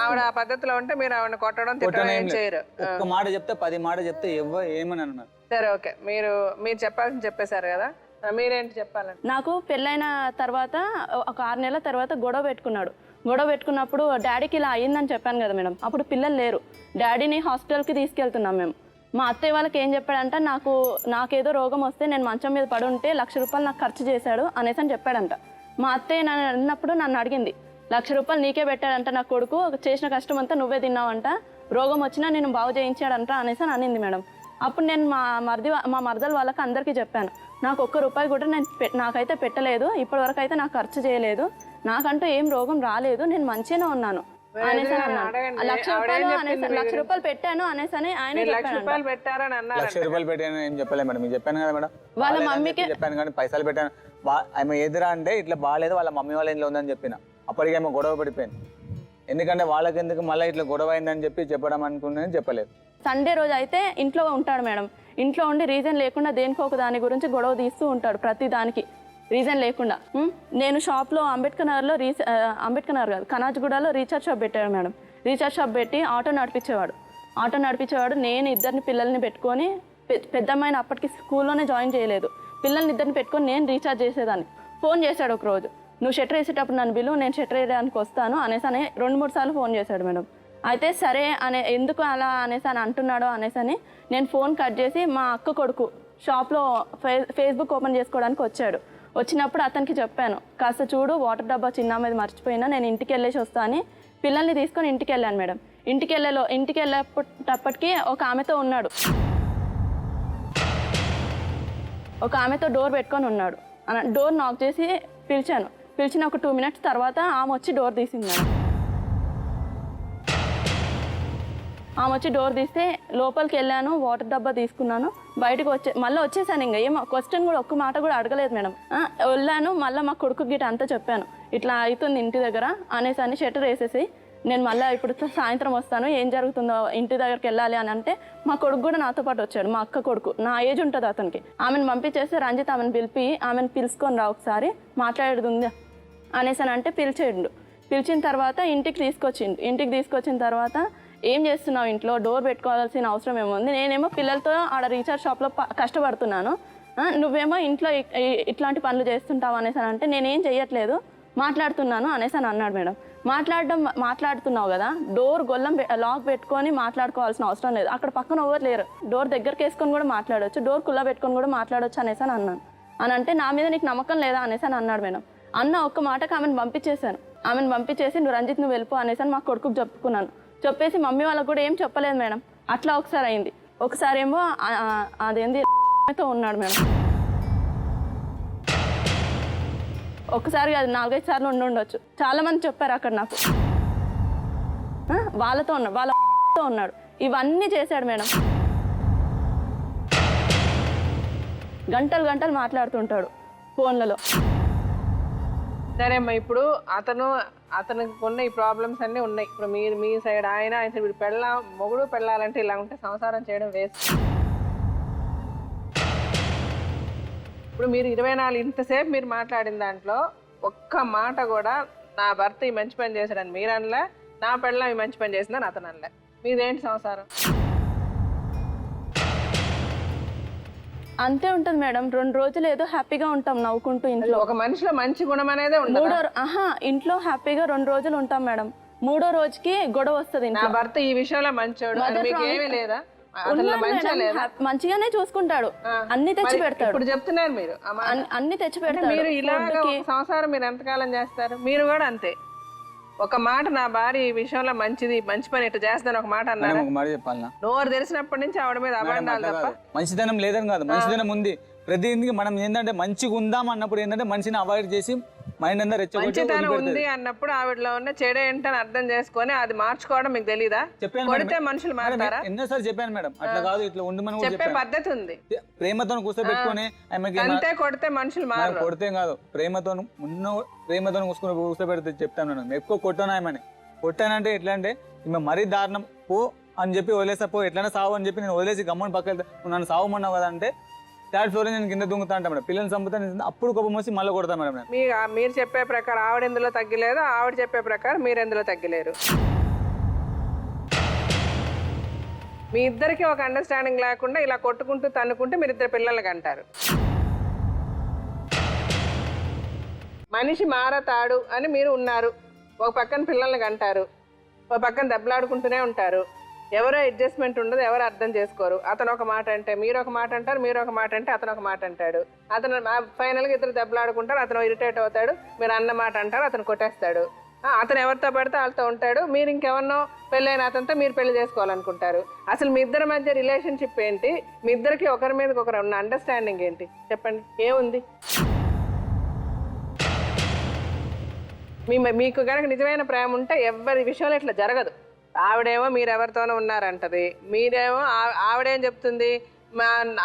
ఆవిడ ఆ పద్ధతిలో ఉంటే మీరు ఆవిడ కొట్టడం తిట్టడం ఏం చేయరు. ఒక్క మాట చెప్తే 10 మాట చెప్తే ఏమని అన్నారు. సరే ఓకే, మీరు చెప్పాల్సింది చెప్పేశారు కదా, మీరేంటి చెప్పాలంటే? నాకు పెళ్ళైన తర్వాత ఒక 6 నెలల తర్వాత గొడవ పెట్టుకున్నప్పుడు డాడీకి ఇలా అయ్యిందని చెప్పాను కదా మేడం. అప్పుడు పిల్లలు లేరు, డాడీని హాస్పిటల్కి తీసుకెళ్తున్నాం మేము. మా అత్తయ్య వాళ్ళకి ఏం చెప్పాడంట, నాకేదో రోగం వస్తే నేను మంచం మీద పడి ఉంటే 1,00,000 రూపాయలు నాకు ఖర్చు చేశాడు అనేసి అని చెప్పాడంట. మా అత్తయ్య నన్ను అన్నప్పుడు నన్ను అడిగింది, 1,00,000 రూపాయలు నీకే పెట్టాడంట నా కొడుకు, చేసిన కష్టం అంతా నువ్వే తిన్నావంట, రోగం వచ్చినా నేను బాగు చేయించాడంట అనేసి అని అనింది మేడం. అప్పుడు నేను మా మరదలు వాళ్ళకి అందరికీ చెప్పాను, నాకు ₹1 కూడా నాకైతే పెట్టలేదు, ఇప్పటివరకు అయితే నాకు ఖర్చు చేయలేదు, నాకంటూ ఏం రోగం రాలేదు, నేను మంచిగానే ఉన్నాను అనేసి అన్నాను. 1,00,000 రూపాయలు పెట్టాను అనేసి అని ఆయన ₹1,00,000 పెట్టారని అన్నారు. ₹1,00,000 పెట్టాను ఏం చెప్పలేదు మేడం, మీకు చెప్పాను కదా మేడం. వాళ్ళ మమ్మీకి చెప్పాను కానీ పైసలు పెట్టాను. ఆమె ఎదురా అంటే ఇట్లా బాగాలేదు వాళ్ళ మమ్మీ వాళ్ళ ఇంట్లో ఉందని చెప్పిన. అప్పటికేమో గొడవ పడిపోయింది. ఎందుకంటే వాళ్ళకి ఎందుకు మళ్ళీ ఇట్లా గొడవ అయిందని చెప్పి చెప్పడం అనుకున్నాను చెప్పలేదు. సండే రోజు అయితే ఇంట్లో ఉంటాడు మేడం. ఇంట్లో ఉండి రీజన్ లేకుండా దేనికో ఒక దాని గురించి గొడవ తీస్తూ ఉంటాడు, ప్రతి దానికి రీజన్ లేకుండా. నేను షాప్లో అంబేద్కర్ నగర్ కాదు, కనాజ్గూడలో రీఛార్జ్ షాప్ పెట్టాడు మేడం. రీఛార్జ్ షాప్ పెట్టి ఆటో నడిపించేవాడు. నేను ఇద్దరిని పిల్లల్ని పెట్టుకొని, పెద్ద అమ్మాయిని అప్పటికి స్కూల్లోనే జాయిన్ చేయలేదు, పిల్లల్ని ఇద్దరిని పెట్టుకొని నేను రీఛార్జ్ చేసేదాన్ని. ఫోన్ చేశాడు ఒకరోజు, నువ్వు షట్టర్ వేసేటప్పుడు నన్ను బిలు, నేను షట్టర్ వేయడానికి వస్తాను అనేసి 2-3 సార్లు ఫోన్ చేశాడు మేడం. అయితే సరే ఎందుకు అలా అనేసి అంటున్నాడో అనేసి నేను ఫోన్ కట్ చేసి మా అక్క కొడుకు షాప్లో ఫేస్బుక్ ఓపెన్ చేసుకోవడానికి వచ్చాడు. వచ్చినప్పుడు అతనికి చెప్పాను, కాస్త చూడు వాటర్ డబ్బా చిన్న మీద మర్చిపోయినా, నేను ఇంటికి వెళ్ళేసి వస్తా అని పిల్లల్ని తీసుకొని ఇంటికి వెళ్ళాను మేడం. ఇంటికి వెళ్ళేటప్పటికి ఒక ఆమెతో ఉన్నాడు, ఒక ఆమెతో డోర్ పెట్టుకొని ఉన్నాడు. డోర్ నాక్ చేసి పిలిచిన ఒక 2 minutes తర్వాత ఆమె వచ్చి డోర్ తీసింది మేడం. ఆమె వచ్చి డోర్ తీస్తే లోపలికి వెళ్ళాను, వాటర్ డబ్బా తీసుకున్నాను, బయటకు మళ్ళీ వచ్చేసాను. ఇంకా ఏమో క్వశ్చన్ కూడా ఒక్క మాట కూడా అడగలేదు మేడం. వెళ్ళాను, మళ్ళీ మా కొడుకు గిట అంతా చెప్పాను, ఇట్లా అవుతుంది ఇంటి దగ్గర అనేసి షట్టర్ వేసేసి నేను మళ్ళీ ఇప్పుడు సాయంత్రం వస్తాను, ఏం జరుగుతుందో ఇంటి దగ్గరికి వెళ్ళాలి అని అంటే మా కొడుకు కూడా నాతో పాటు వచ్చాడు, మా అక్క కొడుకు, నా ఏజ్ ఉంటుంది అతనికి. ఆమెను పంపించేస్తే రంజిత్ ఆమెను ఆమెను పిలుచుకొని రా ఒకసారి మాట్లాడేది ఉంది అనేసి అంటే పిలిచిన తర్వాత ఇంటికి తీసుకొచ్చిన తర్వాత ఏం చేస్తున్నావు ఇంట్లో, డోర్ పెట్టుకోవాల్సిన అవసరం ఏముంది, నేనేమో పిల్లలతో ఆడ రీఛార్జ్ షాప్లో కష్టపడుతున్నాను, నువ్వేమో ఇంట్లో ఇట్లాంటి పనులు చేస్తుంటావు అనేసి అంటే నేనేం చెయ్యట్లేదు, మాట్లాడుతున్నాను అనేసి అన్నాడు మేడం. మాట్లాడుతున్నావు కదా, డోర్ గొల్లం లాక్ పెట్టుకొని మాట్లాడుకోవాల్సిన అవసరం లేదు, అక్కడ పక్కన ఎవరు లేరు, డోర్ దగ్గరికి వేసుకొని కూడా మాట్లాడవచ్చు, డోర్ కుల్ల పెట్టుకొని కూడా మాట్లాడవచ్చు అనేసి అన్నాను. అంటే నా మీద నీకు నమ్మకం లేదా అనేసి అన్నాడు మేడం. ఒక్క మాటకి ఆమెను పంపించేసి నువ్వు రంజిత్ నువ్వు వెళ్ళిపో అనేసి మా కొడుకుకు చెప్పుకున్నాను. చెప్పేసి మమ్మీ వాళ్ళకు కూడా ఏం చెప్పలేదు మేడం. అట్లా ఒకసారి అయింది. ఒకసారి ఏమో అదేంది ఉన్నాడు మేడం. ఒకసారి అది 4-5 సార్లు ఉండొచ్చు. చాలా మంది చెప్పారు అక్కడ నాకు, వాళ్ళతో ఉన్నాడు, ఇవన్నీ చేశాడు మేడం. గంటలు మాట్లాడుతుంటాడు ఫోన్లలో. సరేమ్మా, ఇప్పుడు అతనికి ఉన్న ఈ ప్రాబ్లమ్స్ అన్నీ ఉన్నాయి. ఇప్పుడు మీ సైడ్ ఆయన సైడ్ మొగుడు పెళ్ళాలంటే ఇలా ఉంటే సంసారం చేయడం వేస్ట్. ఇప్పుడు మీరు 24 ఇంతసేపు మీరు మాట్లాడిన దాంట్లో ఒక్క మాట కూడా నా భర్త ఈ మంచి పని చేశాడని మీరు అనలే, నా పెళ్ళం ఈ మంచి పని చేసిందని అతను అనలే. మీదేంటి సంసారం? అంతే ఉంటుంది మేడం. 2 రోజులు ఏదో హ్యాపీగా ఉంటాం నవ్వుకుంటూ ఇంట్లో. ఒక మనిషిలో మంచి గుణం అనేదే ఉండదు. ఇంట్లో హ్యాపీగా 2 రోజులు ఉంటాం మేడం. 3వ రోజుకి గొడవ వస్తుంది. నా భర్త ఈ విషయంలో మంచోడు, మీకు ఏమీ లేదా? మంచిగానే చూసుకుంటాడు, అన్ని తెచ్చి పెడతాడు. ఇప్పుడు చెప్తున్నారు మీరు అన్ని తెచ్చి పెడతాడు. మీరు ఇలాగ సంసారం మీరు ఎంతకాలం చేస్తారు? మీరు కూడా అంతే. ఒక మాట నా భార్య ఈ విషయంలో మంచి పని ఇట్లా చేస్తాను ఒక మాట అన్నారు. ఒక మాట చెప్పాలన్నా, నోరు తెలిసినప్పటి నుంచి ఆవిడ మీద అబండాలు తప్ప మంచిదనం లేదని కాదు, మంచిదనం ఉంది. ప్రతిదీ మనం ఏంటంటే మంచిగా ఉందాం అన్నప్పుడు ఏంటంటే మనిషిని అవాయిడ్ చేసి మైండ్ అంతా మంచితనం ఉంది అన్నప్పుడు ఆవిడలో ఉన్న చెడు ఏంటని అర్థం చేసుకొని అది మార్చుకోవడం మీకు తెలీదా? కొడితే మనుషులు మారుతారా? ఎన్నోసారి చెప్పాను మేడం, అట్లా కాదు ఇట్లా ఉండమని చెప్పే పద్ధతి ఉంది. ప్రేమతో కూర్చోబెట్టుకొని అంతే, కొడితే మనుషులు మారు. కొడితే కాదు, ప్రేమతో కూర్చోబెడితే చెప్తాను మేడం. ఎక్కువ కొట్టానంటే ఎట్లా అంటే ఈమె మరీ దారుణం పో అని చెప్పి వదిలేసా, పో ఎట్లైనా సావు అని చెప్పి నేను వదిలేసి గమ్మని పక్క వెళ్తా, నువ్వు నన్ను సావమన్నావు కదా అంటే 3rd floor నేను కింద దుంగుతా అంటా మేడం. పిల్లల్ని చంపుతా, అప్పుడు కోపం వచ్చి మళ్ళీ కొడతా మేడం. మీరు చెప్పే ప్రకారం ఆవిడ ఎందులో తగ్గలేదు, ఆవిడ చెప్పే ప్రకారం మీరు ఎందులో తగ్గలేరు. మీ ఇద్దరికి ఒక అండర్స్టాండింగ్ లేకుండా ఇలా కొట్టుకుంటూ తన్నుకుంటే మీరు 2 పిల్లలకి అంటారు. మనిషి మారతాడు అని మీరు ఉన్నారు, ఒక పక్కన పిల్లలకి అంటారు, ఒక పక్కన దెబ్బలాడుకుంటూనే ఉంటారు. ఎవరో అడ్జస్ట్మెంట్ ఉండదు, ఎవరు అర్థం చేసుకోరు. అతను ఒక మాట అంటే మీరు ఒక మాట అంటారు, మీరు ఒక మాట అంటే అతను ఒక మాట అంటాడు. అతను ఫైనల్గా ఇద్దరు దెబ్బలాడుకుంటారు, అతను ఇరిటేట్ అవుతాడు, మీరు అన్న మాట అంటారు, అతను కొట్టేస్తాడు. అతను ఎవరితో పడితే వాళ్ళతో ఉంటాడు, మీరు ఇంకెవరినో పెళ్ళైన అతనితో మీరు పెళ్లి చేసుకోవాలనుకుంటారు. అసలు మీ ఇద్దరి మధ్య రిలేషన్షిప్ ఏంటి? మీ ఇద్దరికి ఒకరి మీదకి ఒకరు ఉన్న అండర్స్టాండింగ్ ఏంటి చెప్పండి? ఏముంది? మీకు కనుక నిజమైన ప్రేమ ఉంటే ఎవరి విషయంలో ఇట్లా జరగదు. ఆవిడేమో మీరెవరితోనో ఉన్నారంటది, మీరేమో ఆవిడేం చెప్తుంది,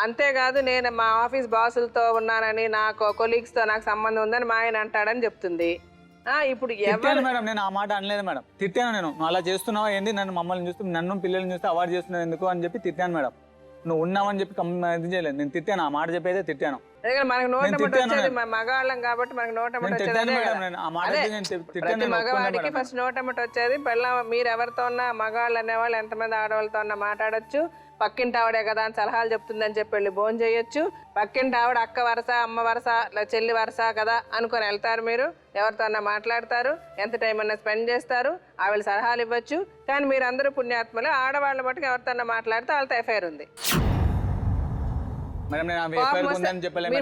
అంతేకాదు నేను మా ఆఫీస్ బాసులతో ఉన్నానని, నాకు కొలీగ్స్తో నాకు సంబంధం ఉందని మా ఆయన అంటాడని చెప్తుంది. ఇప్పుడు తిట్టాను మేడం, నేను ఆ మాట అనలేదు మేడం. తిట్టాను నేను, నువ్వు అలా చేస్తున్నావా ఏంది, నన్ను మమ్మల్ని చూస్తూ నన్ను పిల్లల్ని చూస్తే అవాయిడ్ చేస్తున్నావు ఎందుకు అని చెప్పి తిట్టాను మేడం. నువ్వు ఉన్నావని చెప్పి ఇది చేయలేదు, నేను తిట్టాను, ఆ మాట చెప్పి అయితే తిట్టాను. మనకు నోటమట వచ్చేది మగాళ్ళం కాబట్టి మనకు నోటమట వచ్చేది. మగవాడికి ఫస్ట్ నోటమట వచ్చేది మీరు ఎవరితో ఉన్నా మగాళ్ళు అనేవాళ్ళు ఎంతమంది ఆడవాళ్ళతో ఉన్నా మాట్లాడొచ్చు. పక్కింటి ఆవిడే కదా అని సలహాలు చెప్తుందని చెప్పి వెళ్ళి భోజనం చేయొచ్చు. పక్కింటి ఆవిడ అక్క వరస అమ్మ వరస చెల్లి వరస కదా అనుకొని వెళ్తారు. మీరు ఎవరితో అన్నా మాట్లాడతారు, ఎంత టైం అన్నా స్పెండ్ చేస్తారు, ఆవిడ సలహాలు ఇవ్వచ్చు. కానీ మీరు అందరూ పుణ్యాత్మలు, ఆడవాళ్ళ మటుకు ఎవరితో అన్నా మాట్లాడితే వాళ్ళతో ఎఫైర్ ఉంది.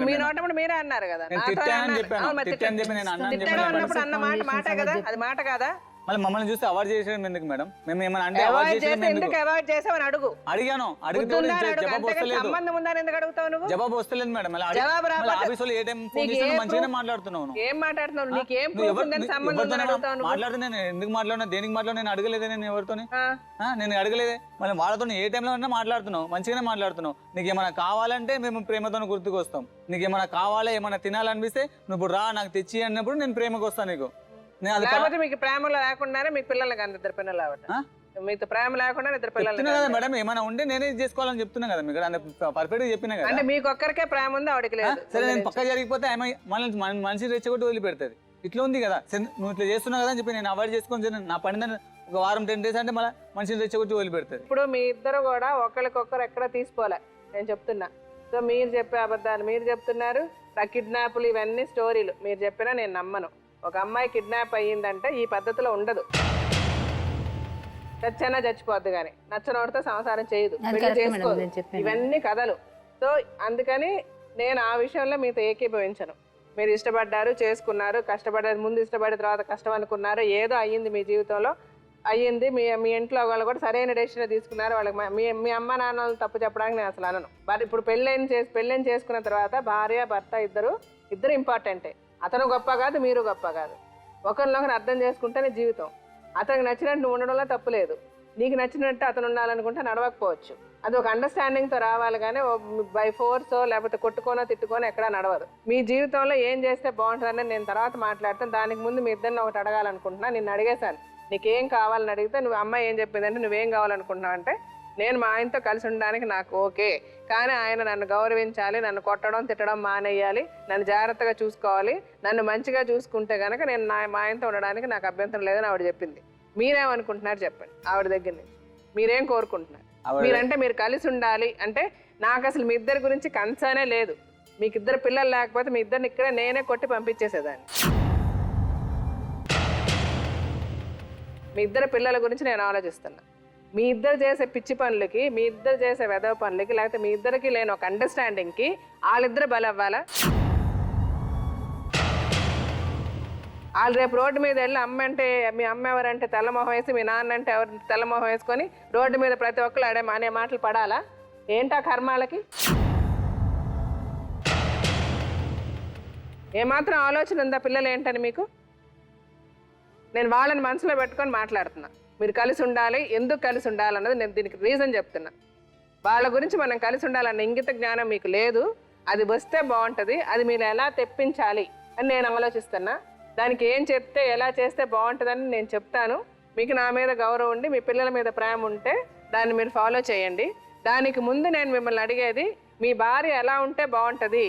మీ నోటప్పుడు మీరే అన్నారు కదా, తిట్టడం అన్నప్పుడు అన్న మాట మాటే కదా, అది మాట కదా. మళ్ళీ మమ్మల్ని చూస్తే అవాయిడ్ చేసేయడం ఎందుకు మేడం? మేము ఏమైనా అంటే ఎందుకు అవాయిడ్ చేసావని అడుగు. అడిగాను, అడిగితే జవాబు వస్తలేదు. సంబంధం ఉందని ఎందుకు అడుగుతావు నువ్వు? జవాబు వస్తలేదు మేడం. ఆఫీసులో ఏ టైం మంచిగానే మాట్లాడుతున్నావు, ఏం మాట్లాడుతున్నావు, నీకేం ప్రూఫ్ ఉందని సంబంధం ఉందని అడుగుతావు? మాట్లాడితే నేను ఎందుకు మాట్లాడినా, దేనికి మాట్లాడినా నేను అడగలేదే, నేను ఎవరితో నేను అడగలేదే. మళ్ళీ వాళ్ళతో ఏ టైంలో ఉన్నా మాట్లాడుతున్నావు, మంచిగానే మాట్లాడుతున్నావు. నీకు ఏమైనా కావాలంటే మేము ప్రేమతో గుర్తుకు వస్తాం. నీకు ఏమైనా కావాలా, ఏమైనా తినాలనిపిస్తే నువ్వు ఇప్పుడు రా నాకు తెచ్చి అన్నప్పుడు నేను ప్రేమకు వస్తాను నీకు. లేకపోతే మీకు ప్రేమలో లేకుండానే మీకు పిల్లలు కానీ ఇద్దరు పిల్లలు అవట, మీతో ప్రేమ లేకుండా ఇద్దరు పిల్లలు కదా మేడం. ఏమైనా ఉంటే నేనే చేసుకోవాలని చెప్తున్నా కదా మీకు, పర్ఫెక్ట్ గా చెప్పినా కదా. అంటే మీకు ఒక్కరికే ప్రేమ ఉంది, ఆవిడకి లేదు. సరే నేను పక్క జరిగిపోతే మనిషి రెచ్చగొట్టి వదిలిపెడుతుంది. ఇట్లా ఉంది కదా, నువ్వు ఇట్లా చేస్తున్నావు కదా అని చెప్పి నేను అవాయిడ్ చేసుకొని నా పని ఒక వారం 10 days అంటే మళ్ళీ మనిషిని రెచ్చగొట్టి వదిలిపెడుతుంది. ఇప్పుడు మీ ఇద్దరు కూడా ఒకరికొకరు ఎక్కడ తీసుకోలే, నేను చెప్తున్నా. సో మీరు చెప్పే అబద్ధాలు మీరు చెప్తున్నారు, కిడ్నాప్లు ఇవన్నీ స్టోరీలు మీరు చెప్పినా నేను నమ్మను. ఒక అమ్మాయి కిడ్నాప్ అయ్యిందంటే ఈ పద్ధతిలో ఉండదు. చచ్చైనా చచ్చిపోద్ది కానీ నచ్చనోడితో సంసారం చేయదు, పెళ్లి చేసుకోదు. ఇవన్నీ కథలు. సో అందుకని నేను ఆ విషయంలో మీతో ఏకీభవించను. మీరు ఇష్టపడ్డారు, చేసుకున్నారు, కష్టపడ్డారు, ముందు ఇష్టపడిన తర్వాత కష్టం అనుకున్నారు, ఏదో అయ్యింది మీ జీవితంలో అయ్యింది. మీ ఇంట్లో వాళ్ళు కూడా సరైన డెసిషన్ తీసుకున్నారు. వాళ్ళకి మీ అమ్మ నాన్నలు తప్పు చెప్పడానికి నేను అసలు అనను. బట్ ఇప్పుడు పెళ్ళైన చేసుకున్న తర్వాత భార్య భర్త ఇద్దరు ఇంపార్టెంటే. అతను గొప్ప కాదు, మీరు గొప్ప కాదు. ఒకరినొకరు అర్థం చేసుకుంటేనే జీవితం. అతనికి నచ్చినట్టు నువ్వు ఉండడంలో తప్పు లేదు, నీకు నచ్చినట్టు అతను ఉండాలనుకుంటే నడవకపోవచ్చు. అది ఒక అండర్స్టాండింగ్తో రావాలి కానీ బై ఫోర్సో లేకపోతే కొట్టుకోనో తిట్టుకోనో ఎక్కడా నడవదు. మీ జీవితంలో ఏం చేస్తే బాగుంటుందని నేను తర్వాత మాట్లాడతాను. దానికి ముందు మీ ఇద్దరిని ఒకటి అడగాలనుకుంటున్నా. నిన్ను అడిగేశాను, నీకేం కావాలని అడిగితే నువ్వు అమ్మాయి ఏం చెప్పిందంటే నువ్వేం కావాలనుకుంటున్నావు అంటే నేను మా ఆయనతో కలిసి ఉండడానికి నాకు ఓకే, కానీ ఆయన నన్ను గౌరవించాలి, నన్ను కొట్టడం తిట్టడం మానేయాలి, నన్ను జాగ్రత్తగా చూసుకోవాలి, నన్ను మంచిగా చూసుకుంటే కనుక నేను మా ఆయనతో ఉండడానికి నాకు అభ్యంతరం లేదని ఆవిడ చెప్పింది. మీరేమనుకుంటున్నారు చెప్పండి ఆవిడ దగ్గర నుంచి? మీరేం కోరుకుంటున్నారు? మీరంటే మీరు కలిసి ఉండాలి అంటే నాకు అసలు మీ ఇద్దరి గురించి కన్సర్నే లేదు. మీకు ఇద్దరు పిల్లలు లేకపోతే మీ ఇద్దరిని ఇక్కడే నేనే కొట్టి పంపించేసేదాన్ని. మీ ఇద్దరు పిల్లల గురించి నేను ఆలోచిస్తున్నా. మీ ఇద్దరు చేసే పిచ్చి పనులకి, మీ ఇద్దరు చేసే వెధవ పనులకి, లేకపోతే మీ ఇద్దరికి లేని ఒక అండర్స్టాండింగ్కి వాళ్ళిద్దరు బలవ్వాలా? వాళ్ళు రేపు రోడ్డు మీద వెళ్ళి అమ్మ అంటే మీ అమ్మ ఎవరంటే తెల్లమొహం వేసి, మీ నాన్న అంటే ఎవరు తెల్లమొహం వేసుకొని రోడ్డు మీద ప్రతి ఒక్కరు అనే మాటలు పడాలా? ఏంటా కర్మాలకి? ఏమాత్రం ఆలోచన ఉందా పిల్లలు ఏంటని మీకు? నేను వాళ్ళని మనసులో పెట్టుకొని మాట్లాడుతున్నా. మీరు కలిసి ఉండాలి, ఎందుకు కలిసి ఉండాలన్నది నేను దీనికి రీజన్ చెప్తున్నా. వాళ్ళ గురించి మనం కలిసి ఉండాలన్న ఇంగిత జ్ఞానం మీకు లేదు. అది వస్తే బాగుంటుంది, అది మీరు ఎలా తెప్పించాలి అని నేను ఆలోచిస్తున్నా. దానికి ఏం చెప్తే ఎలా చేస్తే బాగుంటుందని నేను చెప్తాను. మీకు నా మీద గౌరవం ఉండి మీ పిల్లల మీద ప్రేమ ఉంటే దాన్ని మీరు ఫాలో చేయండి. దానికి ముందు నేను మిమ్మల్ని అడిగేది, మీ భార్య ఎలా ఉంటే బాగుంటుంది,